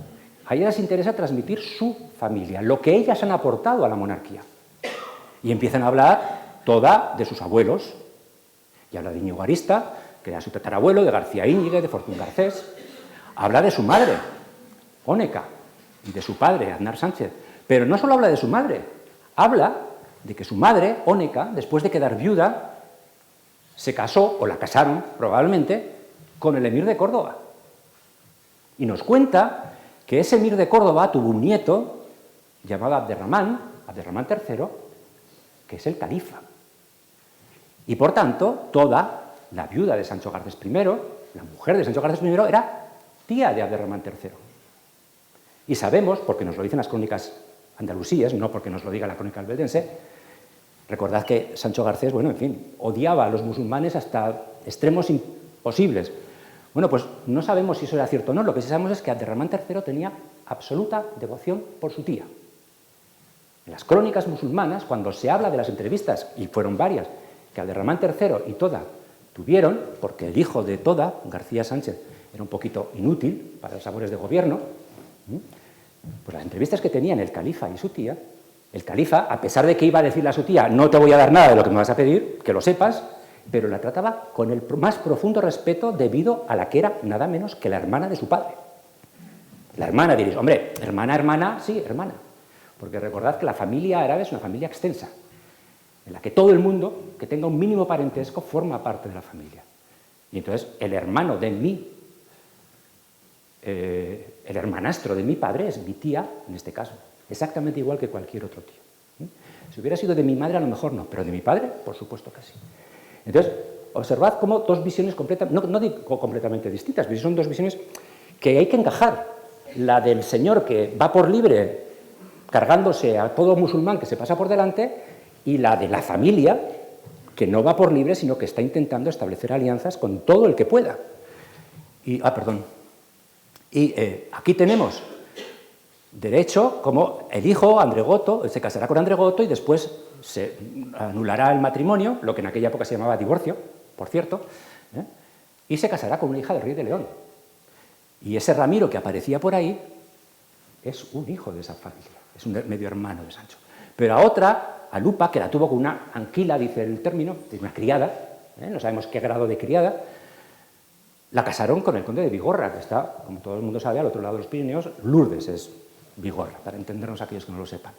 A ellas les interesa transmitir su familia, lo que ellas han aportado a la monarquía. Y empiezan a hablar toda de sus abuelos. Y habla de Íñigo Arista, que era su tatarabuelo, de García Íñiguez, de Fortún Garcés. Habla de su madre, Óneca, y de su padre, Aznar Sánchez. Pero no solo habla de su madre, habla de que su madre, Óneca, después de quedar viuda, se casó, o la casaron probablemente, con el emir de Córdoba. Y nos cuenta que ese emir de Córdoba tuvo un nieto llamado Abderramán III, que es el califa. Y por tanto, toda la viuda de Sancho Garcés I, la mujer de Sancho Garcés I, era tía de Abderramán III. Y sabemos, porque nos lo dicen las crónicas andalusíes, no porque nos lo diga la crónica albeldense, recordad que Sancho Garcés, bueno, en fin, odiaba a los musulmanes hasta extremos imposibles. Bueno, pues no sabemos si eso era cierto o no, lo que sí sabemos es que Abderramán III tenía absoluta devoción por su tía. En las crónicas musulmanas, cuando se habla de las entrevistas, y fueron varias, que Abderramán III y Toda tuvieron, porque el hijo de Toda, García Sánchez, era un poquito inútil para las labores de gobierno, pues las entrevistas que tenían el califa y su tía, el califa, a pesar de que iba a decirle a su tía, no te voy a dar nada de lo que me vas a pedir, que lo sepas, pero la trataba con el más profundo respeto debido a la que era nada menos que la hermana de su padre. La hermana, diréis, hombre, hermana, sí, hermana, porque recordad que la familia árabe es una familia extensa, en la que todo el mundo que tenga un mínimo parentesco forma parte de la familia. Y entonces el hermano de mí, el hermanastro de mi padre es mi tía, en este caso, exactamente igual que cualquier otro tío. Si hubiera sido de mi madre, a lo mejor no, pero de mi padre, por supuesto que sí. Entonces, observad cómo dos visiones no digo completamente distintas, pero son dos visiones que hay que encajar. La del señor que va por libre cargándose a todo musulmán que se pasa por delante, y la de la familia que no va por libre, sino que está intentando establecer alianzas con todo el que pueda. Y aquí tenemos, de hecho, como el hijo, Andregoto, se casará con Andregoto y después se anulará el matrimonio, lo que en aquella época se llamaba divorcio, por cierto, y se casará con una hija del rey de León. Y ese Ramiro que aparecía por ahí es un hijo de esa familia, es un medio hermano de Sancho. Pero a otra, a Lupa, que la tuvo con una anquila, dice el término, de una criada, no sabemos qué grado de criada, la casaron con el conde de Vigorra, que está, como todo el mundo sabe, al otro lado de los Pirineos. Lourdes es Vigorra, para entendernos aquellos que no lo sepan.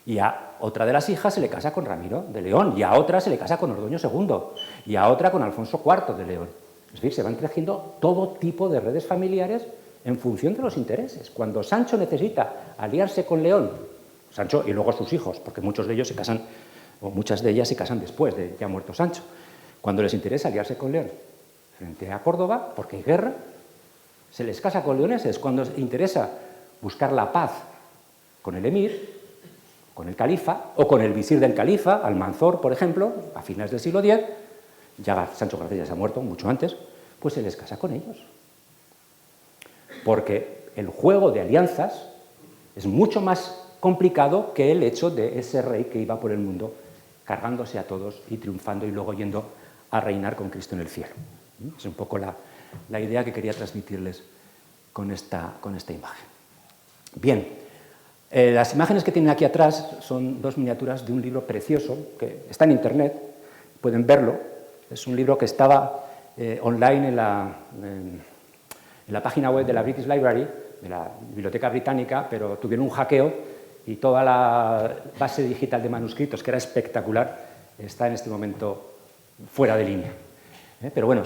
Y a otra de las hijas se le casa con Ramiro de León, y a otra se le casa con Ordoño II, y a otra con Alfonso IV de León. Es decir, se van tejiendo todo tipo de redes familiares en función de los intereses. Cuando Sancho necesita aliarse con León, Sancho y luego sus hijos, porque muchos de ellos se casan, o muchas de ellas se casan después de ya muerto Sancho, cuando les interesa aliarse con León frente a Córdoba, porque hay guerra, se les casa con leoneses. Cuando les interesa buscar la paz con el emir, con el califa, o con el visir del califa, Almanzor, por ejemplo, a finales del siglo X, ya Sancho García ya se ha muerto mucho antes, pues se les casa con ellos. Porque el juego de alianzas es mucho más complicado que el hecho de ese rey que iba por el mundo cargándose a todos y triunfando y luego yendo a reinar con Cristo en el cielo. Es un poco la idea que quería transmitirles con esta imagen. Bien, las imágenes que tienen aquí atrás son dos miniaturas de un libro precioso que está en internet, pueden verlo. Es un libro que estaba online en la página web de la British Library, de la Biblioteca Británica, pero tuvieron un hackeo y toda la base digital de manuscritos, que era espectacular, está en este momento fuera de línea. Pero bueno,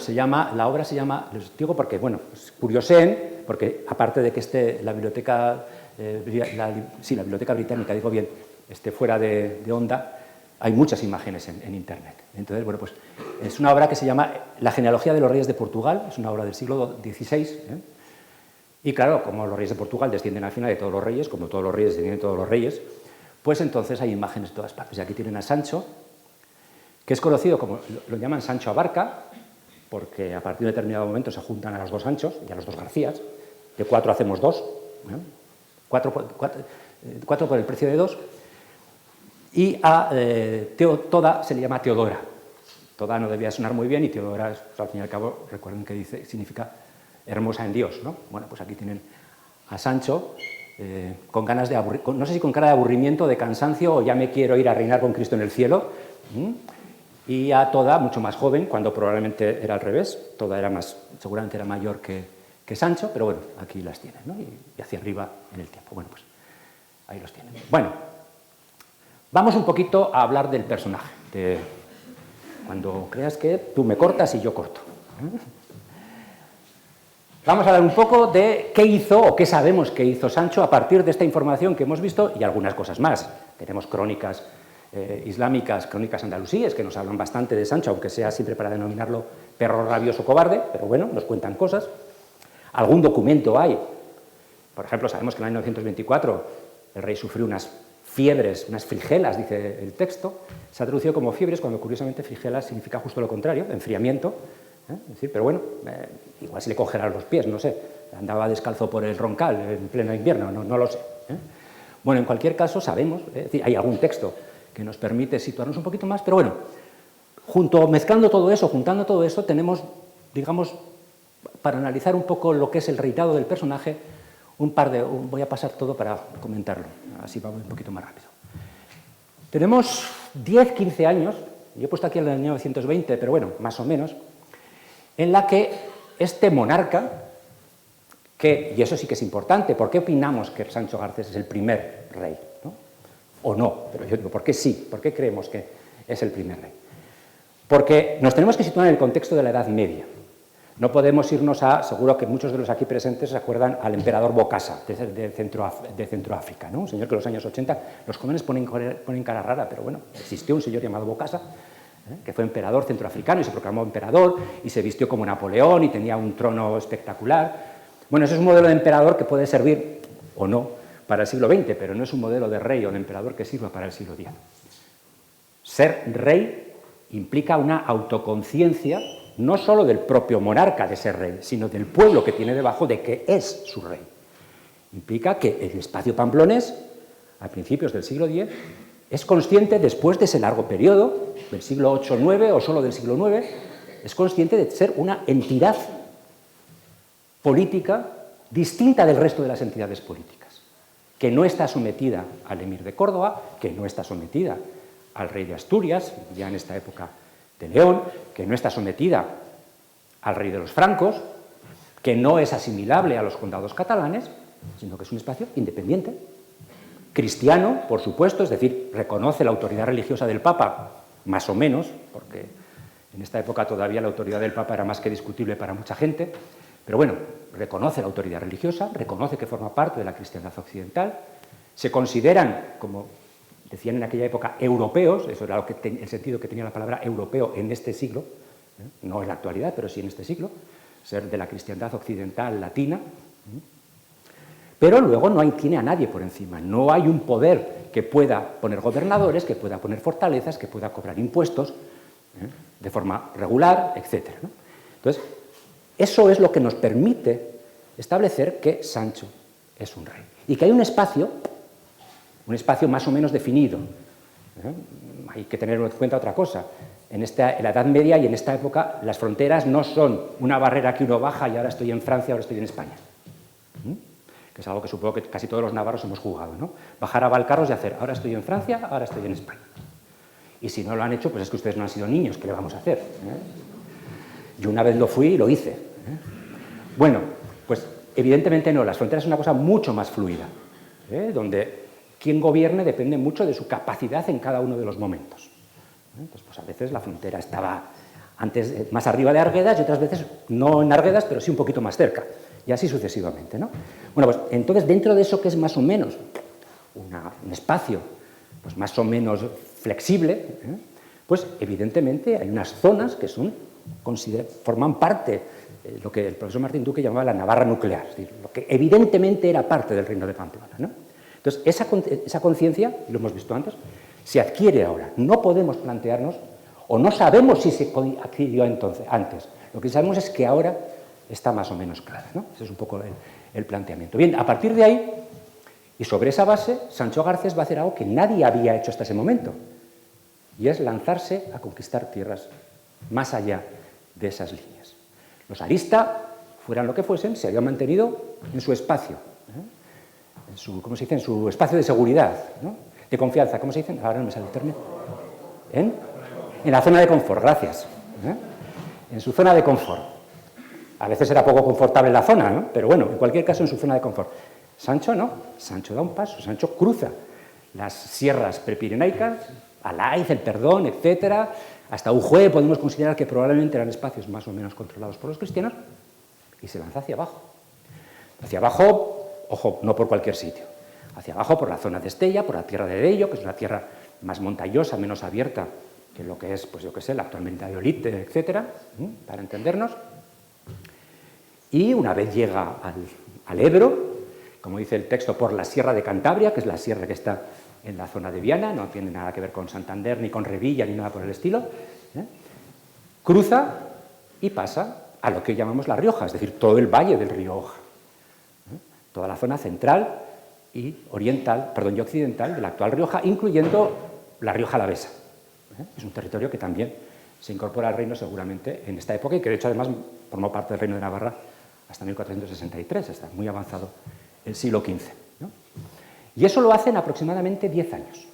la obra se llama, les digo porque, bueno, pues curioseen, porque aparte de que la biblioteca británica, digo bien, esté fuera de onda, hay muchas imágenes en internet. Entonces, bueno, pues es una obra que se llama La genealogía de los reyes de Portugal, es una obra del siglo XVI, y claro, como los reyes de Portugal descienden al final de todos los reyes, como todos los reyes descienden de todos los reyes, pues entonces hay imágenes de todas partes. Y aquí tienen a Sancho, que es conocido como, lo llaman Sancho Abarca, porque a partir de determinado momento se juntan a los dos Sanchos y a los dos Garcías, de 4 hacemos 2, 4 por el precio de 2, y a Toda se le llama Teodora. Toda no debía sonar muy bien y Teodora, al fin y al cabo, recuerden que significa hermosa en Dios, ¿no? Bueno, pues aquí tienen a Sancho con ganas de no sé si con cara de aburrimiento, de cansancio, o ya me quiero ir a reinar con Cristo en el cielo, y a Toda, mucho más joven, cuando probablemente era al revés. Toda seguramente era mayor que Sancho, pero bueno, aquí las tienen, ¿no? Y hacia arriba en el tiempo. Bueno, pues ahí los tienen. Bueno, Vamos un poquito a hablar del personaje, cuando creas que tú me cortas y yo corto. Vamos a hablar un poco de qué hizo o qué sabemos que hizo Sancho a partir de esta información que hemos visto y algunas cosas más. Tenemos crónicas islámicas, crónicas andalusíes, que nos hablan bastante de Sancho, aunque sea siempre para denominarlo perro rabioso cobarde, pero bueno, nos cuentan cosas. Algún documento hay. Por ejemplo, sabemos que en el año 924 el rey sufrió unas fiebres, unas frigelas, dice el texto. Se ha traducido como fiebres, cuando curiosamente frigelas significa justo lo contrario, enfriamiento. Es decir, pero bueno, igual se le congelaron los pies, no sé. Andaba descalzo por el Roncal en pleno invierno, no lo sé. Bueno, en cualquier caso sabemos, es decir, hay algún texto que nos permite situarnos un poquito más, pero bueno, mezclando todo eso, juntando todo eso, tenemos, digamos, para analizar un poco lo que es el reinado del personaje, voy a pasar todo para comentarlo, así vamos un poquito más rápido. Tenemos 10, 15 años, yo he puesto aquí el año 1920, pero bueno, más o menos, en la que este monarca, y eso sí que es importante, ¿por qué opinamos que Sancho Garcés es el primer rey? ¿No? O no, pero yo digo, ¿por qué sí? ¿Por qué creemos que es el primer rey? Porque nos tenemos que situar en el contexto de la Edad Media. No podemos irnos seguro que muchos de los aquí presentes se acuerdan al emperador Bokassa de Centroáfrica, ¿no? Un señor que en los años 80, los jóvenes ponen cara rara, pero bueno, existió un señor llamado Bokassa, que fue emperador centroafricano y se proclamó emperador y se vistió como Napoleón y tenía un trono espectacular. Bueno, ese es un modelo de emperador que puede servir o no para el siglo XX, pero no es un modelo de rey o de emperador que sirva para el siglo X. Ser rey implica una autoconciencia no solo del propio monarca de ser rey, sino del pueblo que tiene debajo de que es su rey. Implica que el espacio pamplonés, a principios del siglo X, es consciente, después de ese largo periodo, del siglo VIII o IX o solo del siglo IX, es consciente de ser una entidad política distinta del resto de las entidades políticas, que no está sometida al emir de Córdoba, que no está sometida al rey de Asturias, ya en esta época de León, que no está sometida al rey de los francos, que no es asimilable a los condados catalanes, sino que es un espacio independiente, cristiano, por supuesto, es decir, reconoce la autoridad religiosa del Papa, más o menos, porque en esta época todavía la autoridad del Papa era más que discutible para mucha gente, pero bueno, reconoce la autoridad religiosa, reconoce que forma parte de la cristiandad occidental, se consideran, como decían en aquella época, europeos, eso era el sentido que tenía la palabra europeo en este siglo, no en la actualidad, pero sí en este siglo, ser de la cristiandad occidental latina. Pero luego no tiene a nadie por encima, no hay un poder que pueda poner gobernadores, que pueda poner fortalezas, que pueda cobrar impuestos de forma regular, etc. ¿no? Entonces, eso es lo que nos permite establecer que Sancho es un rey y que hay un espacio más o menos definido. Hay que tener en cuenta otra cosa. En la Edad Media y en esta época las fronteras no son una barrera que uno baja y ahora estoy en Francia, ahora estoy en España. Que es algo que supongo que casi todos los navarros hemos jugado, ¿no? Bajar a Valcarros y hacer, ahora estoy en Francia, ahora estoy en España. Y si no lo han hecho, pues es que ustedes no han sido niños, ¿qué le vamos a hacer? Yo una vez lo fui y lo hice. Bueno, pues evidentemente no, las fronteras son una cosa mucho más fluida, donde quien gobierne depende mucho de su capacidad en cada uno de los momentos. Entonces, pues a veces la frontera estaba antes más arriba de Arguedas y otras veces no en Arguedas, pero sí un poquito más cerca. Y así sucesivamente, ¿no? Bueno, pues entonces dentro de eso que es más o menos un espacio pues más o menos flexible, pues evidentemente hay unas zonas que forman parte de lo que el profesor Martín Duque llamaba la Navarra nuclear, es decir, lo que evidentemente era parte del Reino de Pamplona, ¿no? Entonces esa conciencia, y lo hemos visto antes, se adquiere ahora. No podemos plantearnos, o no sabemos si se adquirió antes. Lo que sabemos es que ahora está más o menos clara, ¿no? Ese es un poco el planteamiento. Bien, a partir de ahí, y sobre esa base, Sancho Garcés va a hacer algo que nadie había hecho hasta ese momento, y es lanzarse a conquistar tierras más allá de esas líneas. Los Arista, fueran lo que fuesen, se habían mantenido en su espacio, ¿cómo se dice? En su espacio de seguridad, ¿no? De confianza, ¿cómo se dice? Ahora no me sale el término. En la zona de confort, gracias. En su zona de confort. A veces era poco confortable la zona, ¿no? Pero bueno, en cualquier caso en su zona de confort. Sancho no, Sancho da un paso, Sancho cruza las sierras prepirenaicas, Alaiz, el Perdón, etcétera, hasta Ujue podemos considerar que probablemente eran espacios más o menos controlados por los cristianos, y se lanza hacia abajo. Hacia abajo, ojo, no por cualquier sitio, hacia abajo por la zona de Estella, por la tierra de Deyo, que es una tierra más montañosa, menos abierta que lo que es, pues yo qué sé, la actual Valladolid, etcétera, para entendernos. Y una vez llega al Ebro, como dice el texto, por la Sierra de Cantabria, que es la sierra que está en la zona de Viana, no tiene nada que ver con Santander, ni con Revilla, ni nada por el estilo, cruza y pasa a lo que llamamos La Rioja, es decir, todo el valle del río Oja, toda la zona central y occidental de la actual Rioja, incluyendo la Rioja Alavesa. Es un territorio que también se incorpora al reino seguramente en esta época y que de hecho además formó parte del reino de Navarra hasta 1463, está muy avanzado el siglo XV. ¿No? Y eso lo hacen aproximadamente 10 años.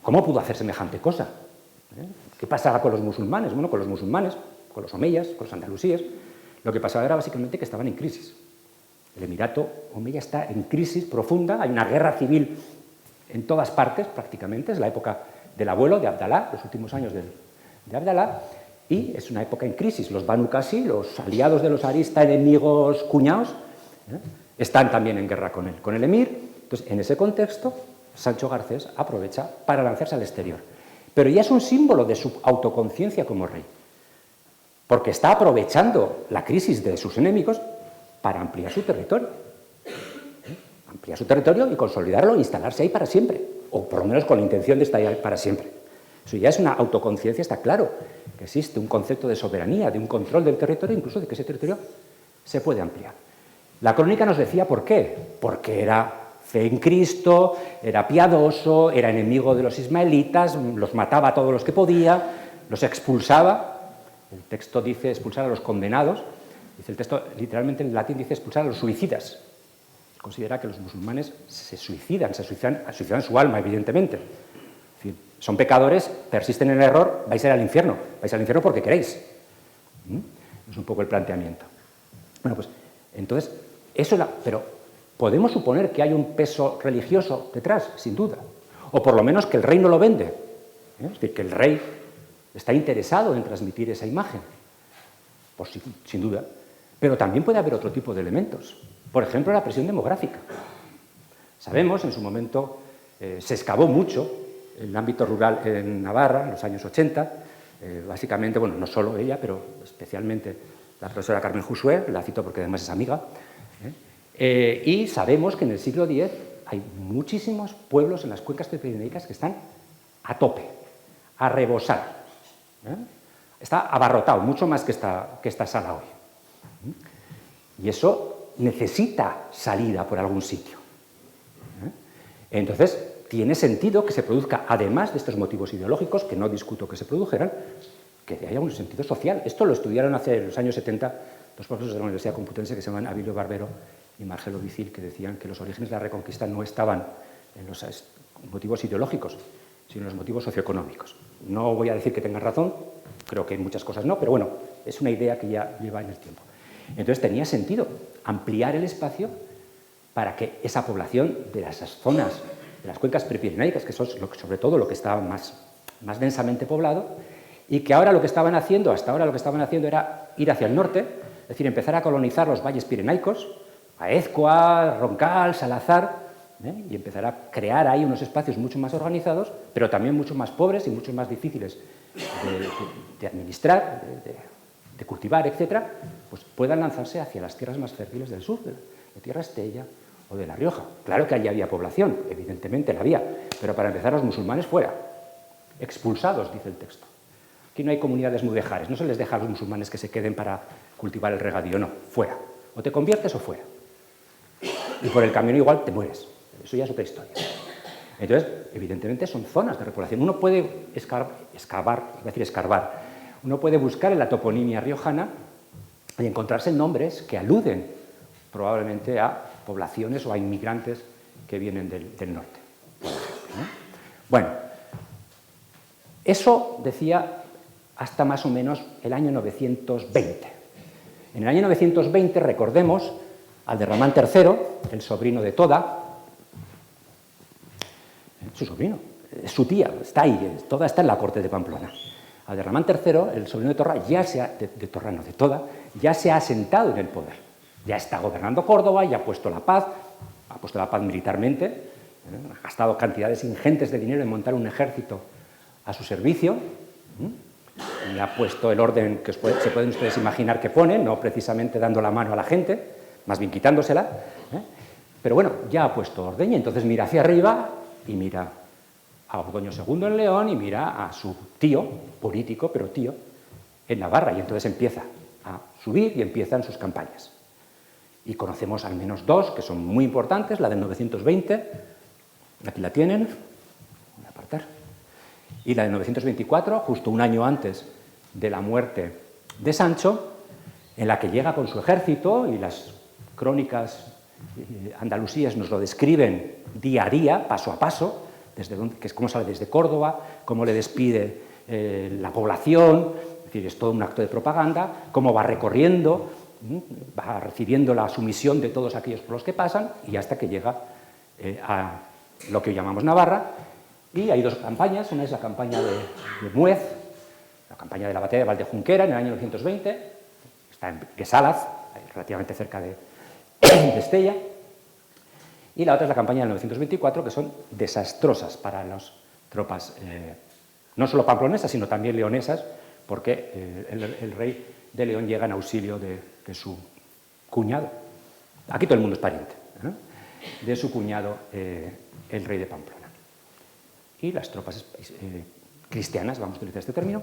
¿Cómo pudo hacer semejante cosa? ¿Qué pasaba con los musulmanes? Bueno, con los musulmanes, con los omeyas, con los andalusíes, lo que pasaba era básicamente que estaban en crisis. El Emirato omeya está en crisis profunda, hay una guerra civil en todas partes prácticamente, es la época del abuelo, de Abdalá, los últimos años de Abdalá, y es una época en crisis. Los Banu Qasi, los aliados de los Arista, enemigos cuñados, están también en guerra con el emir. Entonces, en ese contexto, Sancho Garcés aprovecha para lanzarse al exterior. Pero ya es un símbolo de su autoconciencia como rey, porque está aprovechando la crisis de sus enemigos para ampliar su territorio. Ampliar su territorio y consolidarlo e instalarse ahí para siempre, o por lo menos con la intención de estar ahí para siempre. Eso ya es una autoconciencia, está claro que existe un concepto de soberanía, de un control del territorio, incluso de que ese territorio se puede ampliar. La crónica nos decía por qué, porque era fe en Cristo, era piadoso, era enemigo de los ismaelitas, los mataba a todos los que podía, los expulsaba. El texto dice expulsar a los condenados, dice el texto, literalmente en latín dice expulsar a los suicidas. Considera que los musulmanes se suicidan su alma, evidentemente. Es decir, son pecadores, persisten en el error, vais a ir al infierno porque queréis. Es un poco el planteamiento. Bueno, pues entonces, pero podemos suponer que hay un peso religioso detrás, sin duda, o por lo menos que el rey no lo vende. Es decir, que el rey está interesado en transmitir esa imagen, pues sin duda. Pero también puede haber otro tipo de elementos. Por ejemplo, la presión demográfica. Sabemos, en su momento, se excavó mucho el ámbito rural en Navarra, en los años 80, básicamente, bueno, no solo ella, pero especialmente la profesora Carmen Josué, la cito porque además es amiga, y sabemos que en el siglo X hay muchísimos pueblos en las cuencas prepirenaicas que están a tope, a rebosar. Está abarrotado, mucho más que esta sala hoy. Y eso necesita salida por algún sitio. Entonces, tiene sentido que se produzca, además de estos motivos ideológicos, que no discuto que se produjeran, que haya un sentido social. Esto lo estudiaron hace los años 70 dos profesores de la Universidad Complutense que se llaman Abilio Barbero y Marcelo Vicil, que decían que los orígenes de la Reconquista no estaban en los motivos ideológicos, sino en los motivos socioeconómicos. No voy a decir que tengan razón, creo que en muchas cosas no, pero bueno, es una idea que ya lleva en el tiempo. Entonces tenía sentido ampliar el espacio para que esa población de esas zonas, de las cuencas prepirenaicas, que son sobre todo lo que estaba más densamente poblado, y que ahora lo que estaban haciendo, hasta ahora lo que estaban haciendo era ir hacia el norte, es decir, empezar a colonizar los valles pirenaicos, Aézcoa, Roncal, Salazar, y empezar a crear ahí unos espacios mucho más organizados, pero también mucho más pobres y mucho más difíciles de administrar, de cultivar, etcétera, pues puedan lanzarse hacia las tierras más fértiles del sur, de Tierra Estella o de La Rioja. Claro que allí había población, evidentemente la había, pero para empezar los musulmanes fuera, expulsados, dice el texto. Aquí no hay comunidades mudéjares, no se les deja a los musulmanes que se queden para cultivar el regadío, no, fuera. O te conviertes o fuera. Y por el camino igual te mueres, eso ya es otra historia. Entonces, evidentemente son zonas de repoblación. Uno puede escarbar, uno puede buscar en la toponimia riojana y encontrarse nombres que aluden probablemente a poblaciones o a inmigrantes que vienen del norte, por ejemplo, ¿no? Bueno, eso decía hasta más o menos el año 920. En el año 920, recordemos, Abderramán III, el sobrino de Toda, su sobrino, es su tía, está ahí, toda está en la corte de Pamplona. Abderramán III, el sobrino de Torra, de Toda, ya se ha asentado en el poder. Ya está gobernando Córdoba, ya ha puesto la paz militarmente, ha gastado cantidades ingentes de dinero en montar un ejército a su servicio, y ha puesto el orden que se pueden ustedes imaginar que pone, no precisamente dando la mano a la gente, más bien quitándosela, pero bueno, ya ha puesto orden y entonces mira hacia arriba y mira a Ordoño II en León y mira a su tío, político, pero tío, en Navarra, y entonces empieza a subir y empiezan sus campañas. Y conocemos al menos dos que son muy importantes, la del 920, aquí la tienen, voy a apartar, y la del 924, justo un año antes de la muerte de Sancho, en la que llega con su ejército, y las crónicas andalusíes nos lo describen día a día, paso a paso, que es cómo sale desde Córdoba, cómo le despide la población, es decir, es todo un acto de propaganda, cómo va recorriendo, va recibiendo la sumisión de todos aquellos por los que pasan y hasta que llega a lo que hoy llamamos Navarra. Y hay dos campañas, una es la campaña de Muez, la campaña de la batalla de Valdejunquera en el año 920, está en Guesalaz, relativamente cerca de Estella, y la otra es la campaña del 924, que son desastrosas para las tropas, no solo pamplonesas, sino también leonesas, porque el rey de León llega en auxilio de su cuñado, aquí todo el mundo es pariente, de su cuñado, el rey de Pamplona. Y las tropas cristianas, vamos a utilizar este término,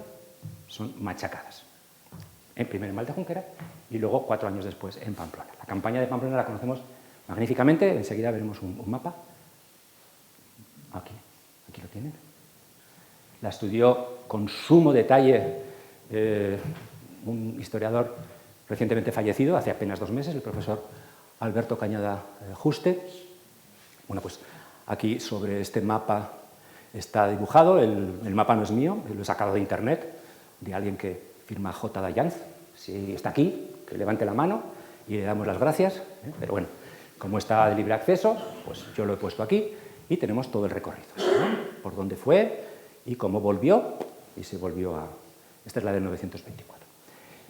son machacadas. Primero en Valdejunquera y luego 4 años después en Pamplona. La campaña de Pamplona la conocemos magníficamente, enseguida veremos un mapa. Aquí lo tienen. La estudió con sumo detalle un historiador recientemente fallecido, hace apenas 2 meses, el profesor Alberto Cañada Juste. Bueno, pues aquí sobre este mapa está dibujado, el mapa no es mío, lo he sacado de internet, de alguien que firma J. Dayanz. Si está aquí, que levante la mano y le damos las gracias, pero bueno, como está de libre acceso, pues yo lo he puesto aquí y tenemos todo el recorrido, por dónde fue y cómo volvió, y se volvió a... Esta es la del 924.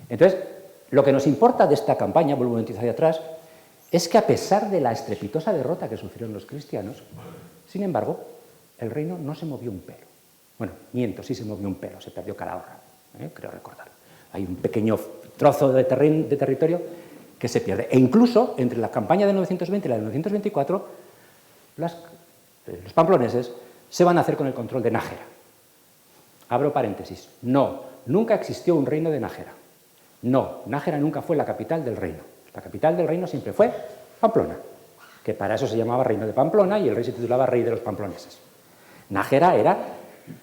Entonces, lo que nos importa de esta campaña, vuelvo un momentito hacia atrás, es que a pesar de la estrepitosa derrota que sufrieron los cristianos, sin embargo, el reino no se movió un pelo. Bueno, miento, sí se movió un pelo, se perdió Calahorra, creo recordar. Hay un pequeño trozo de territorio que se pierde. E incluso, entre la campaña de 920 y la de 924, los pamploneses se van a hacer con el control de Nájera. Abro paréntesis. No, nunca existió un reino de Nájera. No, Nájera nunca fue la capital del reino. La capital del reino siempre fue Pamplona, que para eso se llamaba Reino de Pamplona y el rey se titulaba Rey de los Pamploneses. Nájera era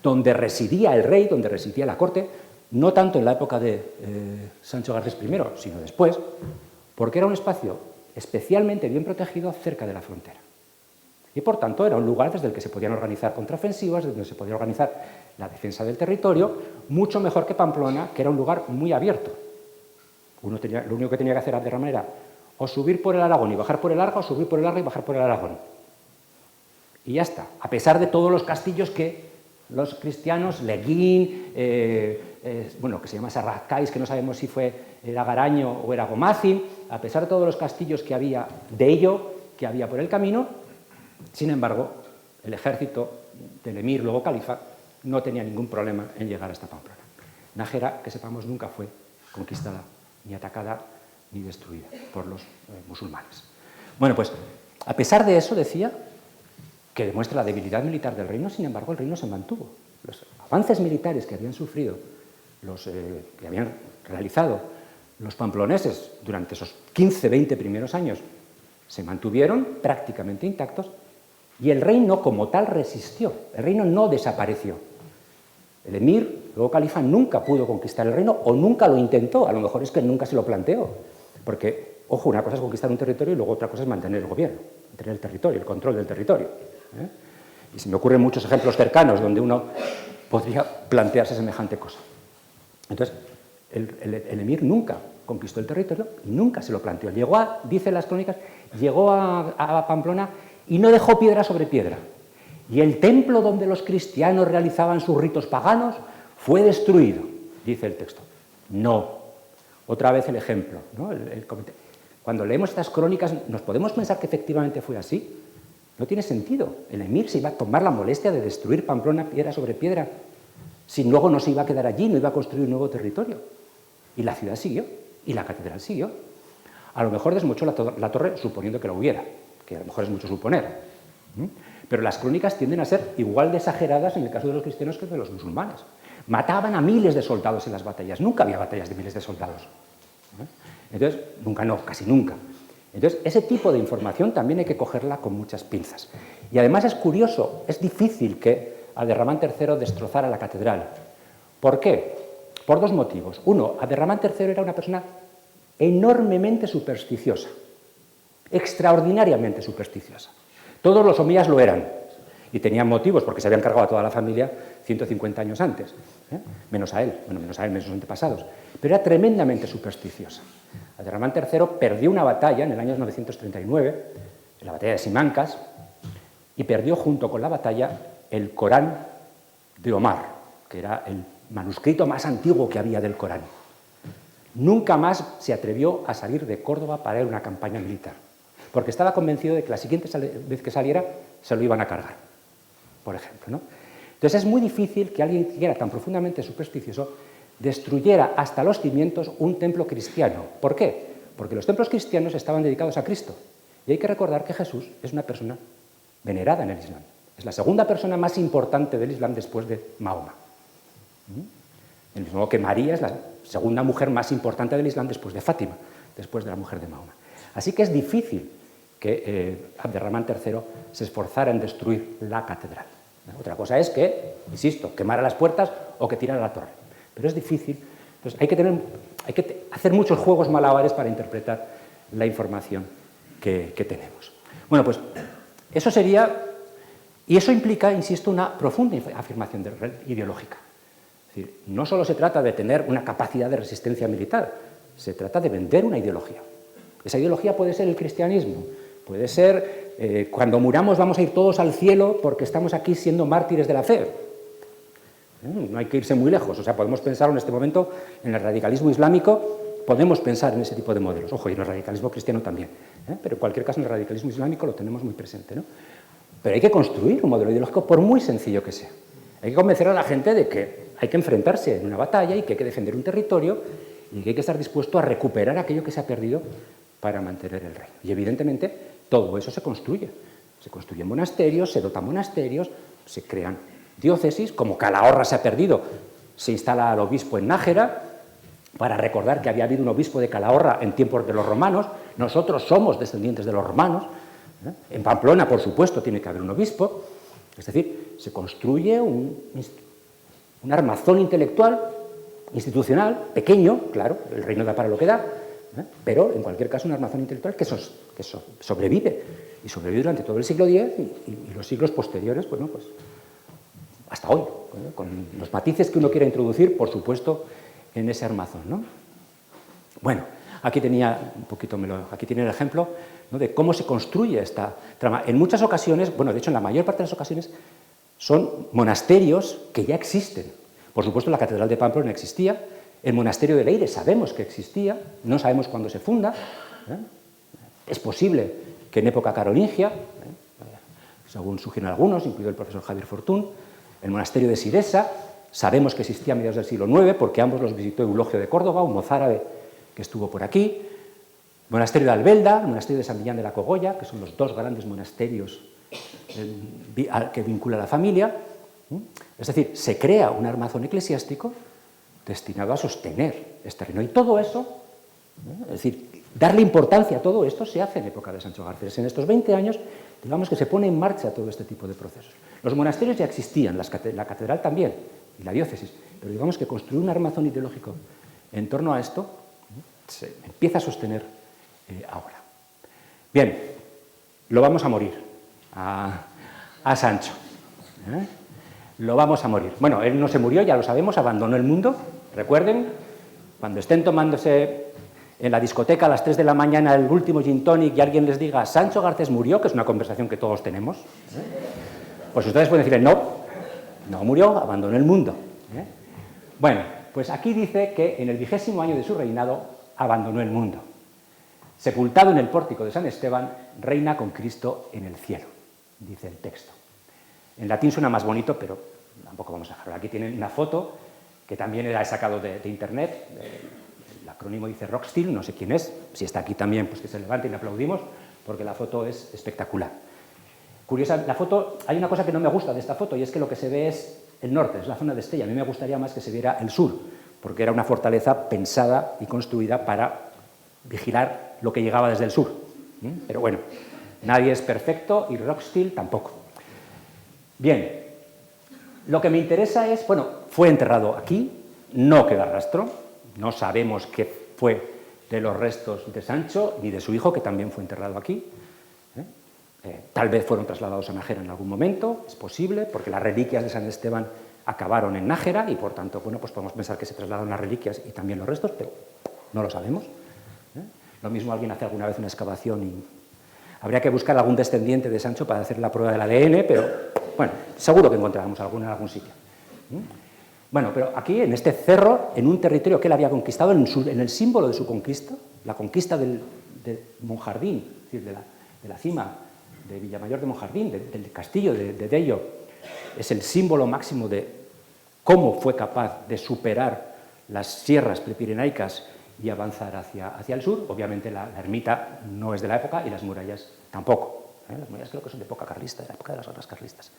donde residía el rey, donde residía la corte, no tanto en la época de Sancho Garcés I, sino después, porque era un espacio especialmente bien protegido cerca de la frontera. Y por tanto era un lugar desde el que se podían organizar contraofensivas, desde donde se podía organizar la defensa del territorio, mucho mejor que Pamplona, que era un lugar muy abierto. Lo único que tenía que hacer Abderramán era o subir por el Aragón y bajar por el Arga, o subir por el Arga y bajar por el Aragón. Y ya está, a pesar de todos los castillos que los cristianos, Leguín, que se llama Sarracáis, que no sabemos si era Garaño o era Gomazin, a pesar de todos los castillos que había de ello, que había por el camino, sin embargo, el ejército del emir, luego califa, no tenía ningún problema en llegar hasta Pamplona. Nájera, que sepamos, nunca fue conquistada, ni atacada, ni destruida por los musulmanes. Bueno, pues, a pesar de eso, decía, que demuestra la debilidad militar del reino, sin embargo, el reino se mantuvo. Los avances militares que habían sufrido, que habían realizado los pamploneses durante esos 15-20 primeros años, se mantuvieron prácticamente intactos y el reino como tal resistió, el reino no desapareció. El emir, luego califa, nunca pudo conquistar el reino o nunca lo intentó, a lo mejor es que nunca se lo planteó, porque, ojo, una cosa es conquistar un territorio y luego otra cosa es mantener el gobierno, mantener el territorio, el control del territorio. Y se me ocurren muchos ejemplos cercanos donde uno podría plantearse semejante cosa. Entonces, el emir nunca conquistó el territorio y nunca se lo planteó. Dicen las crónicas, llegó a Pamplona y no dejó piedra sobre piedra. y el templo donde los cristianos realizaban sus ritos paganos fue destruido, dice el texto. No. Otra vez el ejemplo, ¿no? Cuando leemos estas crónicas, ¿nos podemos pensar que efectivamente fue así? No tiene sentido. El emir se iba a tomar la molestia de destruir Pamplona piedra sobre piedra, si luego no se iba a quedar allí, no iba a construir un nuevo territorio. Y la ciudad siguió, y la catedral siguió. A lo mejor desmochó la torre suponiendo que la hubiera, que a lo mejor es mucho suponer. Pero las crónicas tienden a ser igual de exageradas en el caso de los cristianos que de los musulmanes. Mataban a miles de soldados en las batallas, nunca había batallas de miles de soldados. Entonces, nunca no, casi nunca. Entonces, ese tipo de información también hay que cogerla con muchas pinzas. Y además es curioso, es difícil que Abderramán III destrozara la catedral. ¿Por qué? Por dos motivos. Uno, Abderramán III era una persona enormemente supersticiosa, extraordinariamente supersticiosa. Todos los omeyas lo eran, y tenían motivos porque se habían cargado a toda la familia 150 años antes, menos a él, menos a sus antepasados, pero era tremendamente supersticiosa. Abderramán III perdió una batalla en el año 939, en la batalla de Simancas, y perdió junto con la batalla el Corán de Omar, que era el manuscrito más antiguo que había del Corán. Nunca más se atrevió a salir de Córdoba para ir a una campaña militar, porque estaba convencido de que la siguiente vez que saliera se lo iban a cargar, por ejemplo, ¿no? Entonces es muy difícil que alguien que era tan profundamente supersticioso destruyera hasta los cimientos un templo cristiano. ¿Por qué? Porque los templos cristianos estaban dedicados a Cristo. Y hay que recordar que Jesús es una persona venerada en el Islam. Es la segunda persona más importante del Islam después de Mahoma. El mismo que María es la segunda mujer más importante del Islam después de Fátima, después de la mujer de Mahoma. Así que es difícil que Abderramán III se esforzara en destruir la catedral. Otra cosa es que, insisto, quemara las puertas o que tirara la torre. Pero es difícil. Entonces hay que hacer muchos juegos malabares para interpretar la información que tenemos. Bueno, pues eso sería, y eso implica, insisto, una profunda afirmación ideológica. Es decir, no solo se trata de tener una capacidad de resistencia militar, se trata de vender una ideología. Esa ideología puede ser el cristianismo, puede ser cuando muramos vamos a ir todos al cielo porque estamos aquí siendo mártires de la fe. No hay que irse muy lejos, o sea, podemos pensar en este momento en el radicalismo islámico, podemos pensar en ese tipo de modelos, ojo, y en el radicalismo cristiano también, pero en cualquier caso en el radicalismo islámico lo tenemos muy presente, ¿no? Pero hay que construir un modelo ideológico por muy sencillo que sea. Hay que convencer a la gente de que hay que enfrentarse en una batalla y que hay que defender un territorio y que hay que estar dispuesto a recuperar aquello que se ha perdido para mantener el reino. Y evidentemente todo eso se construye. Se construyen monasterios, se dotan monasterios, se crean diócesis, como Calahorra se ha perdido, se instala al obispo en Nájera para recordar que había habido un obispo de Calahorra en tiempos de los romanos. Nosotros somos descendientes de los romanos. En Pamplona, por supuesto, tiene que haber un obispo. Es decir, se construye un armazón intelectual, institucional, pequeño, claro, el reino da para lo que da, pero en cualquier caso un armazón intelectual que sobrevive, y sobrevive durante todo el siglo X y los siglos posteriores, bueno, pues hasta hoy, con los matices que uno quiera introducir, por supuesto, en ese armazón, ¿no? Bueno, aquí tenía un poquito, aquí tiene el ejemplo, ¿no?, de cómo se construye esta trama. En muchas ocasiones, bueno, de hecho en la mayor parte de las ocasiones, son monasterios que ya existen. Por supuesto, la Catedral de Pamplona existía, el monasterio de Leire sabemos que existía, no sabemos cuándo se funda, es posible que en época carolingia, según sugieren algunos, incluido el profesor Javier Fortún. El monasterio de Siresa sabemos que existía a mediados del siglo IX, porque ambos los visitó Eulogio de Córdoba, un mozárabe que estuvo por aquí. El monasterio de Albelda, el monasterio de San Millán de la Cogolla, que son los dos grandes monasterios que vincula a la familia. Es decir, se crea un armazón eclesiástico destinado a sostener este reino. Y todo eso, es decir, darle importancia a todo esto se hace en época de Sancho Garcés. En estos 20 años, digamos que se pone en marcha todo este tipo de procesos. Los monasterios ya existían, la catedral también, y la diócesis, pero digamos que construir un armazón ideológico en torno a esto se empieza a sostener ahora. Bien, lo vamos a morir a Sancho. Lo vamos a morir. Bueno, él no se murió, ya lo sabemos, abandonó el mundo. Recuerden, cuando estén tomándose en la discoteca a las 3 de la mañana el último gin tonic y alguien les diga Sancho Garcés murió, que es una conversación que todos tenemos, Pues ustedes pueden decirle, no, no murió, abandonó el mundo. Bueno, pues aquí dice que en el 20º año de su reinado abandonó el mundo. Sepultado en el pórtico de San Esteban, reina con Cristo en el cielo, dice el texto. En latín suena más bonito, pero tampoco vamos a dejarlo. Aquí tienen una foto que también he sacado de internet. El acrónimo dice Rockstill, no sé quién es. Si está aquí también, pues que se levante y le aplaudimos, porque la foto es espectacular. Curiosa, la foto, hay una cosa que no me gusta de esta foto, y es que lo que se ve es el norte, es la zona de Estella. A mí me gustaría más que se viera el sur, porque era una fortaleza pensada y construida para vigilar lo que llegaba desde el sur. Pero bueno, nadie es perfecto y Rockstill tampoco. Bien, lo que me interesa es, bueno, fue enterrado aquí, no queda rastro, no sabemos qué fue de los restos de Sancho ni de su hijo, que también fue enterrado aquí. Tal vez fueron trasladados a Nájera en algún momento, es posible, porque las reliquias de San Esteban acabaron en Nájera y, por tanto, bueno, pues podemos pensar que se trasladaron las reliquias y también los restos, pero no lo sabemos. Lo mismo alguien hace alguna vez una excavación y habría que buscar algún descendiente de Sancho para hacer la prueba del ADN, pero, bueno, seguro que encontraremos alguno en algún sitio. Bueno, pero aquí, en este cerro, en un territorio que él había conquistado, en el símbolo de su conquista, la conquista de Monjardín, es decir, de la cima de Villamayor de Monjardín, del castillo de Dello, es el símbolo máximo de cómo fue capaz de superar las sierras prepirenaicas y avanzar hacia el sur. Obviamente la ermita no es de la época y las murallas tampoco. Las murallas creo que son de época carlista, de la época de las guerras carlistas.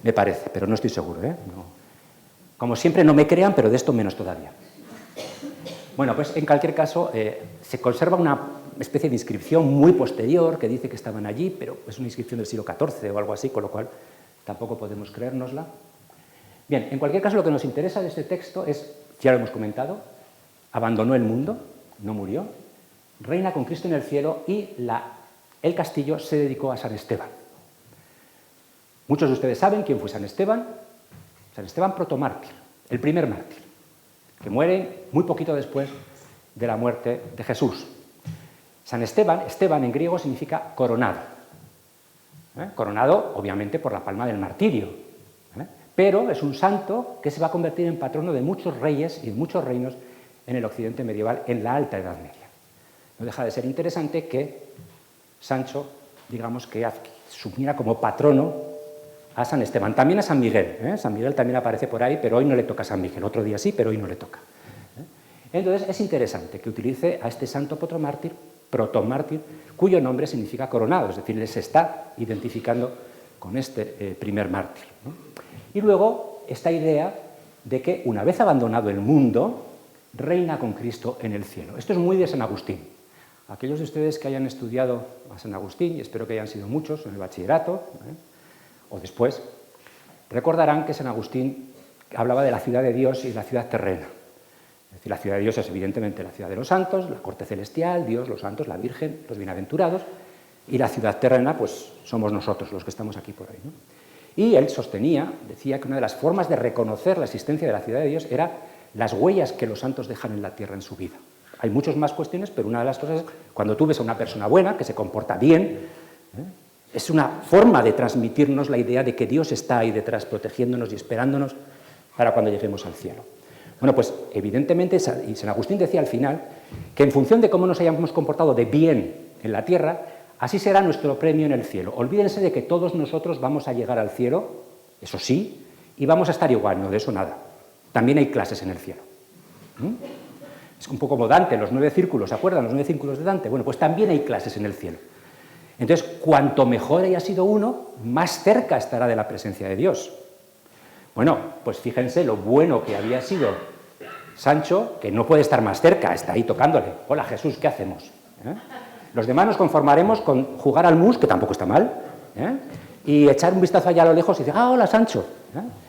Me parece, pero no estoy seguro. No. Como siempre, no me crean, pero de esto menos todavía. Bueno, pues en cualquier caso, se conserva una especie de inscripción muy posterior que dice que estaban allí, pero es una inscripción del siglo XIV o algo así, con lo cual tampoco podemos creérnosla. Bien, en cualquier caso, lo que nos interesa de este texto es, ya lo hemos comentado, abandonó el mundo, no murió, reina con Cristo en el cielo y el castillo se dedicó a San Esteban. Muchos de ustedes saben quién fue San Esteban protomártir, el primer mártir, que muere muy poquito después de la muerte de Jesús. San Esteban, Esteban en griego significa coronado. Coronado, obviamente, por la palma del martirio. Pero es un santo que se va a convertir en patrono de muchos reyes y de muchos reinos en el occidente medieval, en la Alta Edad Media. No deja de ser interesante que Sancho, digamos, que asumiera como patrono a San Esteban, también a San Miguel. San Miguel también aparece por ahí, pero hoy no le toca a San Miguel, otro día sí, pero hoy no le toca. Entonces es interesante que utilice a este santo protomártir, cuyo nombre significa coronado, es decir, les está identificando con este primer mártir. Y luego esta idea de que una vez abandonado el mundo, reina con Cristo en el cielo. Esto es muy de San Agustín. Aquellos de ustedes que hayan estudiado a San Agustín, y espero que hayan sido muchos en el bachillerato, o después, recordarán que San Agustín hablaba de la ciudad de Dios y la ciudad terrena. Es decir, la ciudad de Dios es evidentemente la ciudad de los santos, la corte celestial, Dios, los santos, la Virgen, los bienaventurados, y la ciudad terrena, pues somos nosotros los que estamos aquí por ahí, ¿no? Y él decía que una de las formas de reconocer la existencia de la ciudad de Dios era las huellas que los santos dejan en la tierra en su vida. Hay muchas más cuestiones, pero una de las cosas es cuando tú ves a una persona buena, que se comporta bien, es una forma de transmitirnos la idea de que Dios está ahí detrás, protegiéndonos y esperándonos para cuando lleguemos al cielo. Bueno, pues evidentemente, y San Agustín decía al final, que en función de cómo nos hayamos comportado de bien en la tierra, así será nuestro premio en el cielo. Olvídense de que todos nosotros vamos a llegar al cielo, eso sí, y vamos a estar igual, no de eso nada. También hay clases en el cielo. Es un poco como Dante, los 9 círculos, ¿se acuerdan? Los 9 círculos de Dante. Bueno, pues también hay clases en el cielo. Entonces, cuanto mejor haya sido uno, más cerca estará de la presencia de Dios. Bueno, pues fíjense lo bueno que había sido Sancho, que no puede estar más cerca, está ahí tocándole. Hola Jesús, ¿qué hacemos? Los demás nos conformaremos con jugar al mus, que tampoco está mal, y echar un vistazo allá a lo lejos y decir, hola Sancho.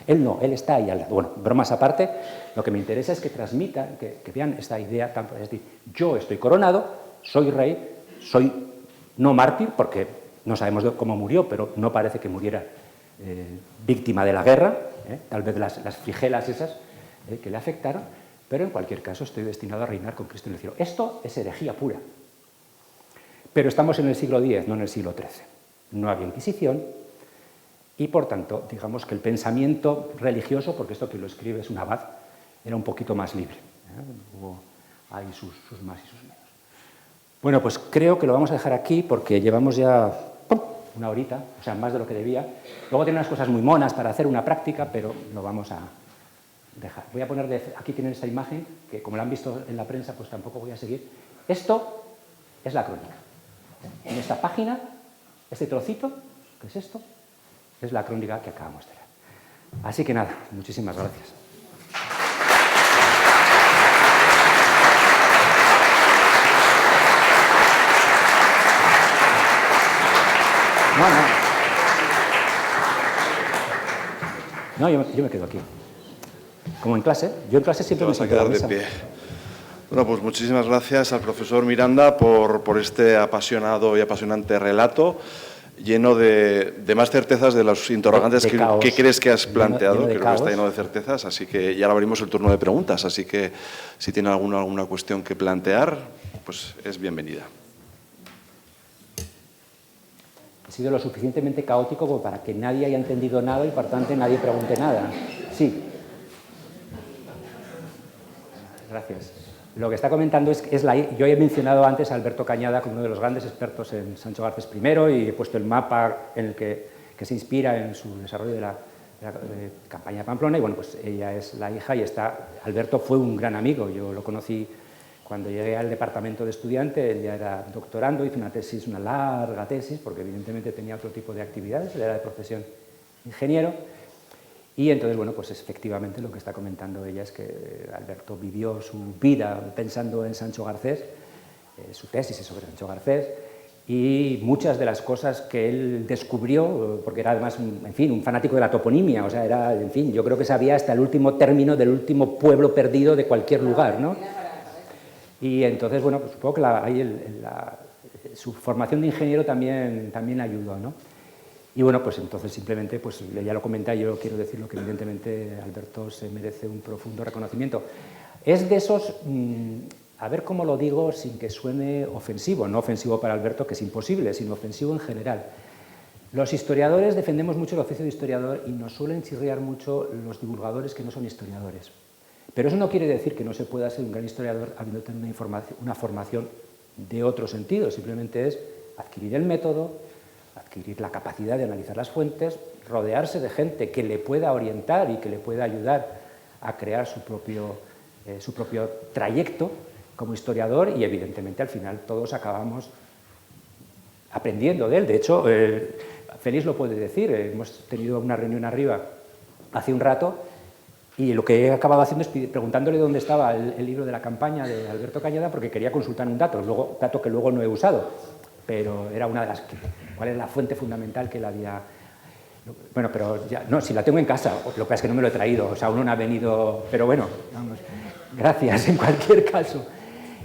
Él no, él está ahí al lado. Bueno, bromas aparte, lo que me interesa es que transmitan, que vean esta idea, es decir, yo estoy coronado, soy rey, soy no mártir, porque no sabemos cómo murió, pero no parece que muriera víctima de la guerra, tal vez las fligelas esas que le afectaron, pero en cualquier caso estoy destinado a reinar con Cristo en el cielo. Esto es herejía pura. Pero estamos en el siglo X, no en el siglo XIII. No había Inquisición, y, por tanto, digamos que el pensamiento religioso, porque esto que lo escribe es un abad, era un poquito más libre. Hubo ahí sus más y sus menos. Bueno, pues creo que lo vamos a dejar aquí porque llevamos ya una horita, o sea, más de lo que debía. Luego tiene unas cosas muy monas para hacer una práctica, pero lo vamos a dejar. Voy a poner, aquí tienen esta imagen, que como la han visto en la prensa, pues tampoco voy a seguir. Esto es la crónica. En esta página, este trocito, ¿qué es esto? Es la crónica que acabamos de leer. Así que nada, muchísimas gracias. No, yo me quedo aquí. Como en clase. Yo en clase siempre me siento a quedar de pie. Bueno, pues muchísimas gracias al profesor Miranda por este apasionado y apasionante relato, lleno de más certezas de los interrogantes que crees que has planteado. Creo que está lleno de certezas, así que ya ahora abrimos el turno de preguntas. Así que si tiene alguna cuestión que plantear, pues es bienvenida. He sido lo suficientemente caótico como para que nadie haya entendido nada y, por tanto, nadie pregunte nada. Sí. Gracias. Lo que está comentando yo he mencionado antes a Alberto Cañada como uno de los grandes expertos en Sancho Garcés I y he puesto el mapa en el que se inspira en su desarrollo de la campaña de Pamplona y, bueno, pues ella es la hija y Alberto fue un gran amigo. Yo lo conocí cuando llegué al departamento de estudiante, él ya era doctorando, hizo una larga tesis, porque evidentemente tenía otro tipo de actividades, él era de profesión ingeniero, y entonces, bueno, pues efectivamente lo que está comentando ella es que Alberto vivió su vida pensando en Sancho Garcés, su tesis es sobre Sancho Garcés, y muchas de las cosas que él descubrió, porque era además, en fin, un fanático de la toponimia, o sea, era, en fin, yo creo que sabía hasta el último término del último pueblo perdido de cualquier lugar, ¿no? Y entonces, bueno, pues supongo que su formación de ingeniero también ayudó, ¿no? Y bueno, pues entonces simplemente, pues ya lo comenté, yo quiero decirlo que evidentemente Alberto se merece un profundo reconocimiento. Es de esos, a ver cómo lo digo sin que suene ofensivo, no ofensivo para Alberto, que es imposible, sino ofensivo en general. Los historiadores defendemos mucho el oficio de historiador y nos suelen chirriar mucho los divulgadores que no son historiadores. Pero eso no quiere decir que no se pueda ser un gran historiador habiendo tenido una formación de otro sentido, simplemente es adquirir el método, adquirir la capacidad de analizar las fuentes, rodearse de gente que le pueda orientar y que le pueda ayudar a crear su propio trayecto como historiador y evidentemente al final todos acabamos aprendiendo de él. De hecho, Félix lo puede decir, hemos tenido una reunión arriba hace un rato y lo que he acabado haciendo es preguntándole dónde estaba el libro de la campaña de Alberto Cañada porque quería consultar un dato que luego no he usado, pero era una de las cuál es la fuente fundamental que él había. Bueno, pero ya, no, si la tengo en casa, lo que pasa es que no me lo he traído, o sea, uno no ha venido, pero bueno, vamos, gracias en cualquier caso.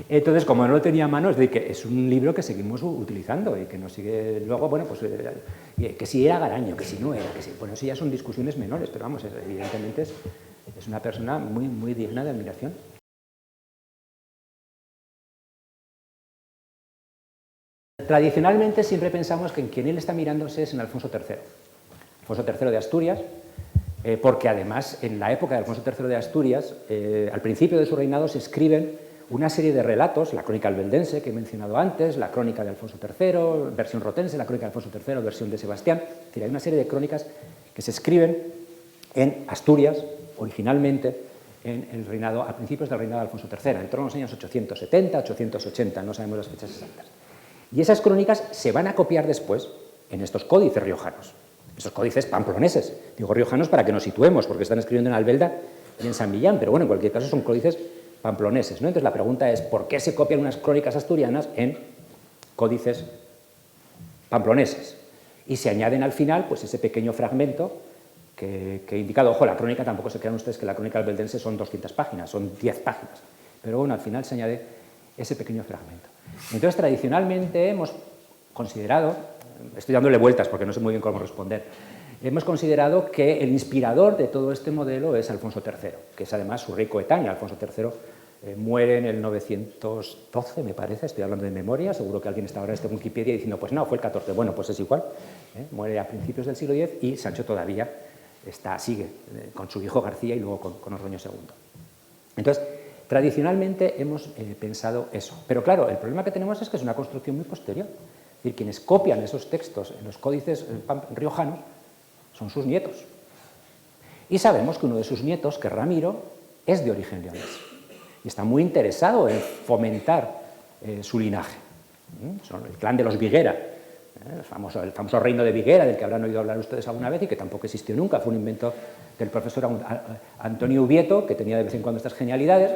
Entonces, como no lo tenía a mano, es decir, que es un libro que seguimos utilizando y que nos sigue luego, bueno, pues que si era Garaño, que si no era, que si, bueno, eso ya son discusiones menores, pero vamos, evidentemente es una persona muy, muy digna de admiración. Tradicionalmente siempre pensamos que en quien él está mirándose es en Alfonso III. Alfonso III de Asturias, porque además en la época de Alfonso III de Asturias, al principio de su reinado se escriben una serie de relatos, la crónica albeldense que he mencionado antes, la crónica de Alfonso III, versión rotense, la crónica de Alfonso III, versión de Sebastián, es decir, hay una serie de crónicas que se escriben en Asturias, originalmente, en el reinado, a principios del reinado de Alfonso III, en torno a los años 870, 880, no sabemos las fechas exactas. Y esas crónicas se van a copiar después en estos códices riojanos, estos códices pamploneses. Digo riojanos para que nos situemos, porque están escribiendo en Albelda y en San Millán, pero bueno, en cualquier caso son códices pamploneses, ¿no? Entonces la pregunta es, ¿por qué se copian unas crónicas asturianas en códices pamploneses? Y se añaden al final, pues ese pequeño fragmento que he indicado. Ojo, la crónica, tampoco se crean ustedes que la crónica albeldense son 200 páginas, son 10 páginas. Pero bueno, al final se añade ese pequeño fragmento. Entonces, tradicionalmente hemos considerado, estoy dándole vueltas porque no sé muy bien cómo responder, hemos considerado que el inspirador de todo este modelo es Alfonso III, que es además su rey coetáneo. Alfonso III muere en el 912, me parece, estoy hablando de memoria, seguro que alguien está ahora en Wikipedia diciendo, pues no, fue el 14, bueno, pues es igual, muere a principios del siglo X y Sancho todavía sigue con su hijo García y luego con Ordoño II. Entonces, tradicionalmente hemos pensado eso, pero claro, el problema que tenemos es que es una construcción muy posterior, es decir, quienes copian esos textos en los códices riojanos son sus nietos. Y sabemos que uno de sus nietos, que es Ramiro, es de origen leonés y está muy interesado en fomentar su linaje. Son el clan de los Viguera, el famoso reino de Viguera, del que habrán oído hablar ustedes alguna vez y que tampoco existió nunca, fue un invento del profesor Antonio Ubieto, que tenía de vez en cuando estas genialidades,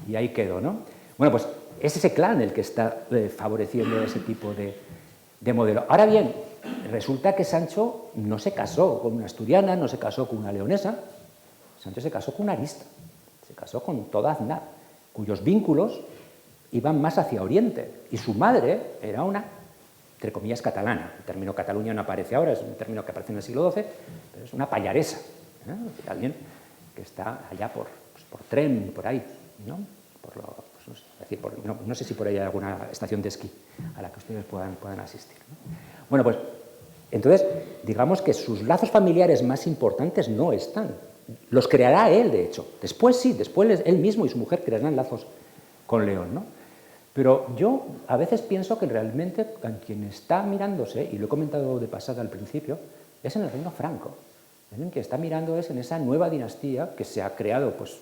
y ahí quedó, ¿no? Bueno, pues es ese clan el que está favoreciendo ese tipo de modelo. Ahora bien, resulta que Sancho no se casó con una asturiana, no se casó con una leonesa, Sancho se casó con una arista, se casó con toda Aznar, cuyos vínculos iban más hacia Oriente, y su madre era una, entre comillas, catalana. El término Cataluña no aparece ahora, es un término que aparece en el siglo XII, pero es una pallaresa, alguien que está allá por Trem, por ahí, ¿no? No sé si por ahí hay alguna estación de esquí a la que ustedes puedan asistir, ¿no? Bueno, pues entonces, digamos que sus lazos familiares más importantes no están. Los creará él, de hecho. Después sí, después él mismo y su mujer crearán lazos con León, ¿no? Pero yo a veces pienso que realmente quien está mirándose, y lo he comentado de pasada al principio, es en el reino franco. En que está mirando es en esa nueva dinastía que se ha creado pues,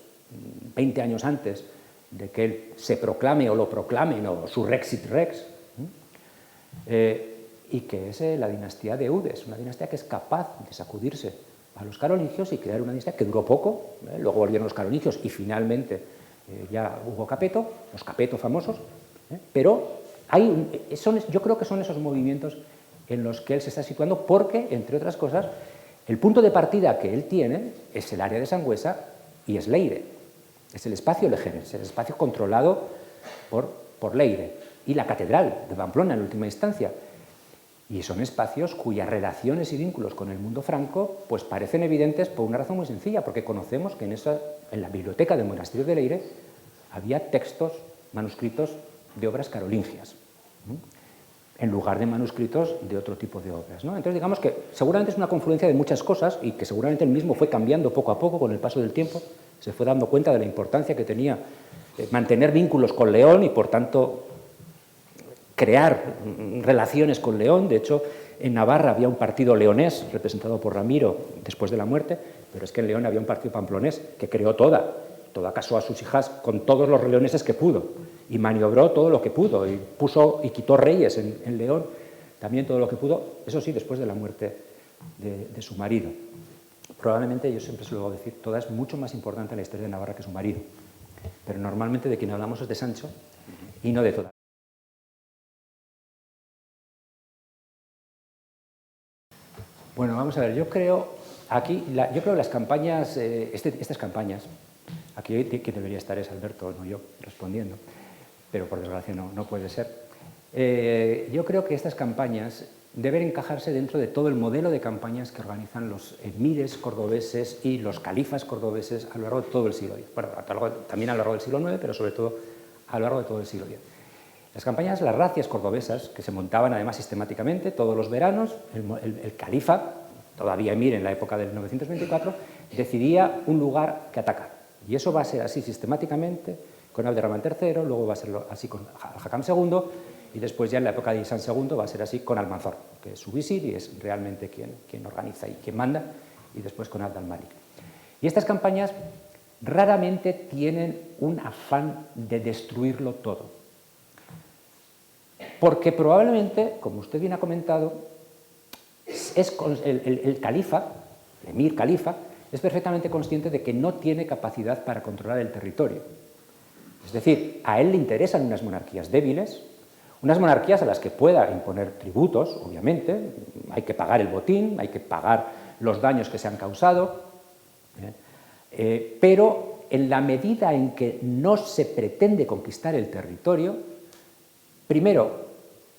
20 años antes de que él se proclame o lo proclamen, o su Rexit Rex, y que es la dinastía de Eudes, una dinastía que es capaz de sacudirse a los carolingios y crear una dinastía que duró poco, luego volvieron los carolingios y finalmente ya hubo Capeto, los Capeto famosos, pero yo creo que son esos movimientos en los que él se está situando porque, entre otras cosas, el punto de partida que él tiene es el área de Sangüesa y es Leire, es el espacio Legenes, el espacio controlado por Leire y la catedral de Pamplona en última instancia. Y son espacios cuyas relaciones y vínculos con el mundo franco pues parecen evidentes por una razón muy sencilla, porque conocemos que en la biblioteca del monasterio de Leire había textos, manuscritos de obras carolingias, en lugar de manuscritos de otro tipo de obras, ¿no? Entonces digamos que seguramente es una confluencia de muchas cosas y que seguramente él mismo fue cambiando poco a poco con el paso del tiempo, se fue dando cuenta de la importancia que tenía mantener vínculos con León y por tanto crear relaciones con León. De hecho, en Navarra había un partido leonés representado por Ramiro después de la muerte, pero es que en León había un partido pamplonés que creó toda casó a sus hijas con todos los leoneses que pudo y maniobró todo lo que pudo y quitó reyes en León, también todo lo que pudo, eso sí, después de la muerte de su marido. Probablemente, yo siempre suelo decir, toda es mucho más importante en la historia de Navarra que su marido, pero normalmente de quien hablamos es de Sancho y no de toda. Bueno, vamos a ver, yo creo las campañas, estas campañas, aquí quien debería estar es Alberto, no yo, respondiendo, pero por desgracia no puede ser. Yo creo que estas campañas deben encajarse dentro de todo el modelo de campañas que organizan los emires cordobeses y los califas cordobeses a lo largo de todo el siglo X. Bueno, también a lo largo del siglo IX, pero sobre todo a lo largo de todo el siglo X. Las campañas, las razias cordobesas, que se montaban además sistemáticamente todos los veranos, el califa, todavía emir en la época del 924, decidía un lugar que atacar. Y eso va a ser así sistemáticamente con Abderramán III, luego va a ser así con Al-Hakam II, y después ya en la época de Isán II va a ser así con Almanzor, que es su visir y es realmente quien organiza y quien manda, y después con Abd al-Malik. Y estas campañas raramente tienen un afán de destruirlo todo. Porque probablemente, como usted bien ha comentado, el califa, el emir califa, es perfectamente consciente de que no tiene capacidad para controlar el territorio. Es decir, a él le interesan unas monarquías débiles, unas monarquías a las que pueda imponer tributos, obviamente, hay que pagar el botín, hay que pagar los daños que se han causado, pero en la medida en que no se pretende conquistar el territorio, primero,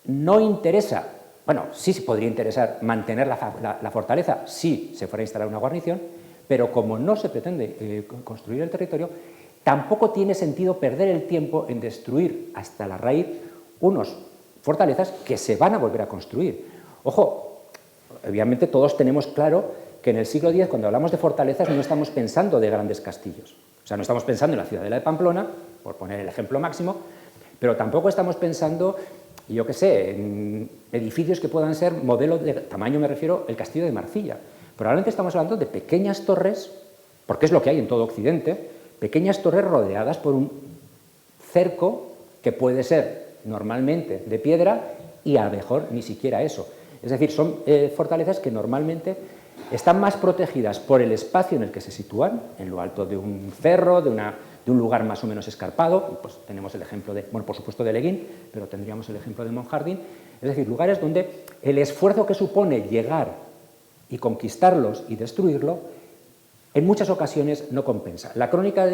no interesa, bueno, sí se podría interesar mantener la fortaleza si se fuera a instalar una guarnición, pero como no se pretende construir el territorio, tampoco tiene sentido perder el tiempo en destruir hasta la raíz unos fortalezas que se van a volver a construir. Ojo, obviamente todos tenemos claro que en el siglo X, cuando hablamos de fortalezas, no estamos pensando de grandes castillos. O sea, no estamos pensando en la ciudadela de Pamplona, por poner el ejemplo máximo, pero tampoco estamos pensando, yo qué sé, en edificios que puedan ser modelos de tamaño, me refiero, el castillo de Marcilla. Probablemente estamos hablando de pequeñas torres, porque es lo que hay en todo Occidente, pequeñas torres rodeadas por un cerco que puede ser normalmente de piedra y a lo mejor ni siquiera eso. Es decir, son fortalezas que normalmente están más protegidas por el espacio en el que se sitúan, en lo alto de un cerro, de un lugar más o menos escarpado. Pues tenemos el ejemplo de, bueno, por supuesto de Leguín, pero tendríamos el ejemplo de Monjardín. Es decir, lugares donde el esfuerzo que supone llegar y conquistarlos y destruirlo, en muchas ocasiones no compensa. La crónica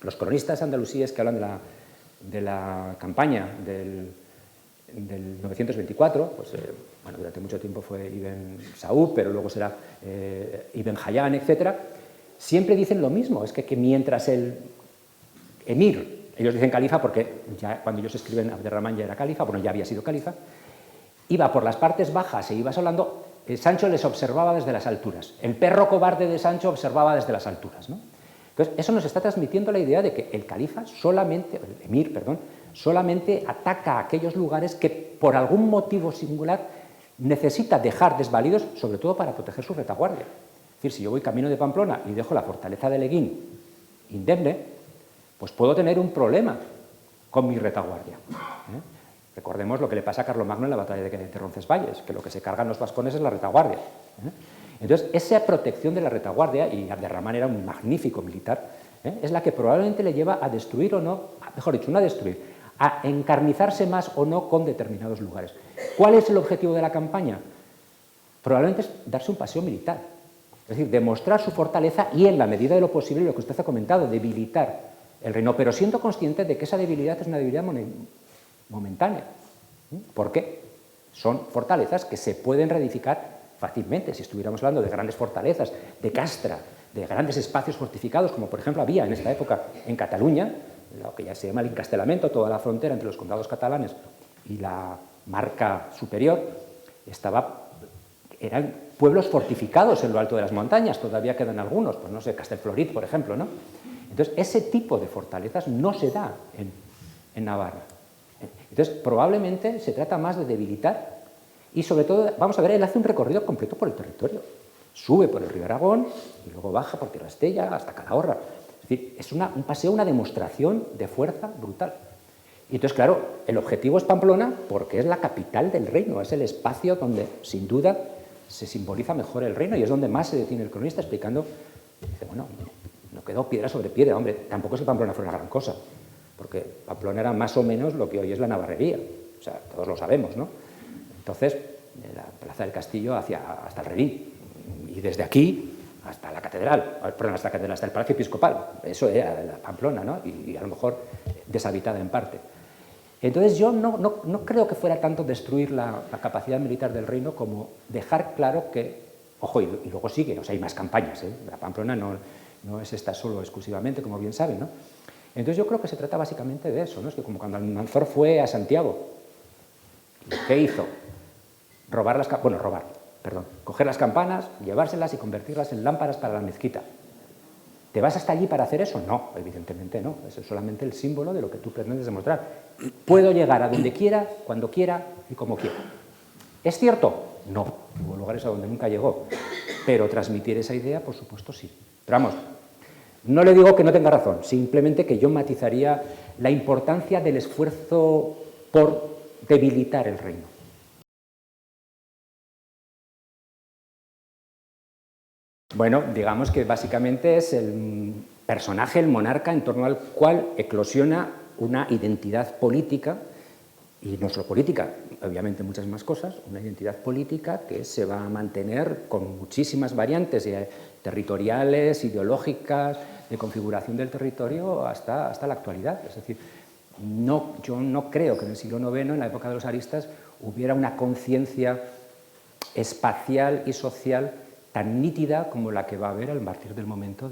los cronistas andalusíes que hablan de la campaña del 924, pues, bueno, durante mucho tiempo fue Ibn Saúd, pero luego será Ibn Hayyan, etc., siempre dicen lo mismo, es que mientras el emir, ellos dicen califa porque ya cuando ellos escriben Abderramán ya era califa, bueno, ya había sido califa, iba por las partes bajas e iba asolando, Sancho les observaba desde las alturas, el perro cobarde de Sancho observaba desde las alturas, ¿no? Entonces, eso nos está transmitiendo la idea de que el califa solamente, el emir, perdón, solamente ataca a aquellos lugares que por algún motivo singular necesita dejar desvalidos, sobre todo para proteger su retaguardia. Es decir, si yo voy camino de Pamplona y dejo la fortaleza de Leguín indemne, pues puedo tener un problema con mi retaguardia. Recordemos lo que le pasa a Carlomagno en la batalla de Roncesvalles, que lo que se cargan los vascones es la retaguardia. Entonces, esa protección de la retaguardia, y Abderramán era un magnífico militar, es la que probablemente le lleva a destruir o no, mejor dicho, no a destruir, a encarnizarse más o no con determinados lugares. ¿Cuál es el objetivo de la campaña? Probablemente es darse un paseo militar, es decir, demostrar su fortaleza y, en la medida de lo posible, lo que usted ha comentado, debilitar el reino, pero siendo consciente de que esa debilidad es una debilidad momentánea. ¿Por qué? Son fortalezas que se pueden reedificar fácilmente. Si estuviéramos hablando de grandes fortalezas, de castra, de grandes espacios fortificados, como por ejemplo había en esta época en Cataluña, lo que ya se llama el encastelamiento, toda la frontera entre los condados catalanes y la Marca Superior, eran pueblos fortificados en lo alto de las montañas, todavía quedan algunos, pues no sé, Castelflorit, por ejemplo, ¿no? Entonces, ese tipo de fortalezas no se da en Navarra. Entonces, probablemente se trata más de debilitar y, sobre todo, vamos a ver, él hace un recorrido completo por el territorio. Sube por el río Aragón y luego baja por Tierra Estella hasta Calahorra. Es decir, es un paseo, una demostración de fuerza brutal. Y entonces, claro, el objetivo es Pamplona porque es la capital del reino, es el espacio donde, sin duda, se simboliza mejor el reino y es donde más se detiene el cronista explicando, dice, bueno, no quedó piedra sobre piedra, hombre, tampoco es que Pamplona fuera una gran cosa, porque Pamplona era más o menos lo que hoy es la navarrería, o sea, todos lo sabemos, ¿no? Entonces, de la Plaza del Castillo hasta el Redín, y desde aquí hasta la catedral, perdón, hasta el Palacio Episcopal, eso era la Pamplona, ¿no? Y a lo mejor deshabitada en parte. Entonces yo no creo que fuera tanto destruir la capacidad militar del reino como dejar claro que, ojo, y luego sigue, o sea, hay más campañas, la Pamplona no es esta solo exclusivamente, como bien saben, ¿no? Entonces yo creo que se trata básicamente de eso, ¿no? Es que como cuando Almanzor fue a Santiago, ¿qué hizo? Coger las campanas, llevárselas y convertirlas en lámparas para la mezquita. ¿Te vas hasta allí para hacer eso? No, evidentemente no. Eso es solamente el símbolo de lo que tú pretendes demostrar. Puedo llegar a donde quiera, cuando quiera y como quiera. ¿Es cierto? No. Hubo lugares a donde nunca llegó. Pero transmitir esa idea, por supuesto, sí. Pero vamos, no le digo que no tenga razón, simplemente que yo matizaría la importancia del esfuerzo por debilitar el reino. Bueno, digamos que básicamente es el personaje, el monarca, en torno al cual eclosiona una identidad política, y no solo política, obviamente muchas más cosas, una identidad política que se va a mantener con muchísimas variantes territoriales, ideológicas, de configuración del territorio hasta la actualidad. Es decir, yo no creo que en el siglo IX, en la época de los aristas, hubiera una conciencia espacial y social tan nítida como la que va a haber a partir del momento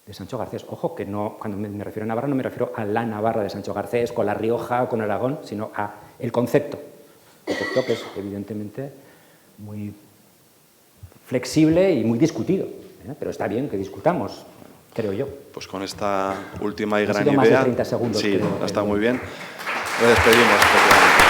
de Sancho Garcés. Ojo, que no, cuando me refiero a Navarra no me refiero a la Navarra de Sancho Garcés, con La Rioja, con Aragón, sino a el concepto que es evidentemente muy flexible y muy discutido, ¿eh? Pero está bien que discutamos, creo yo. Pues con esta última y gran idea... más de 30 segundos. Sí, está muy bien. Lo despedimos.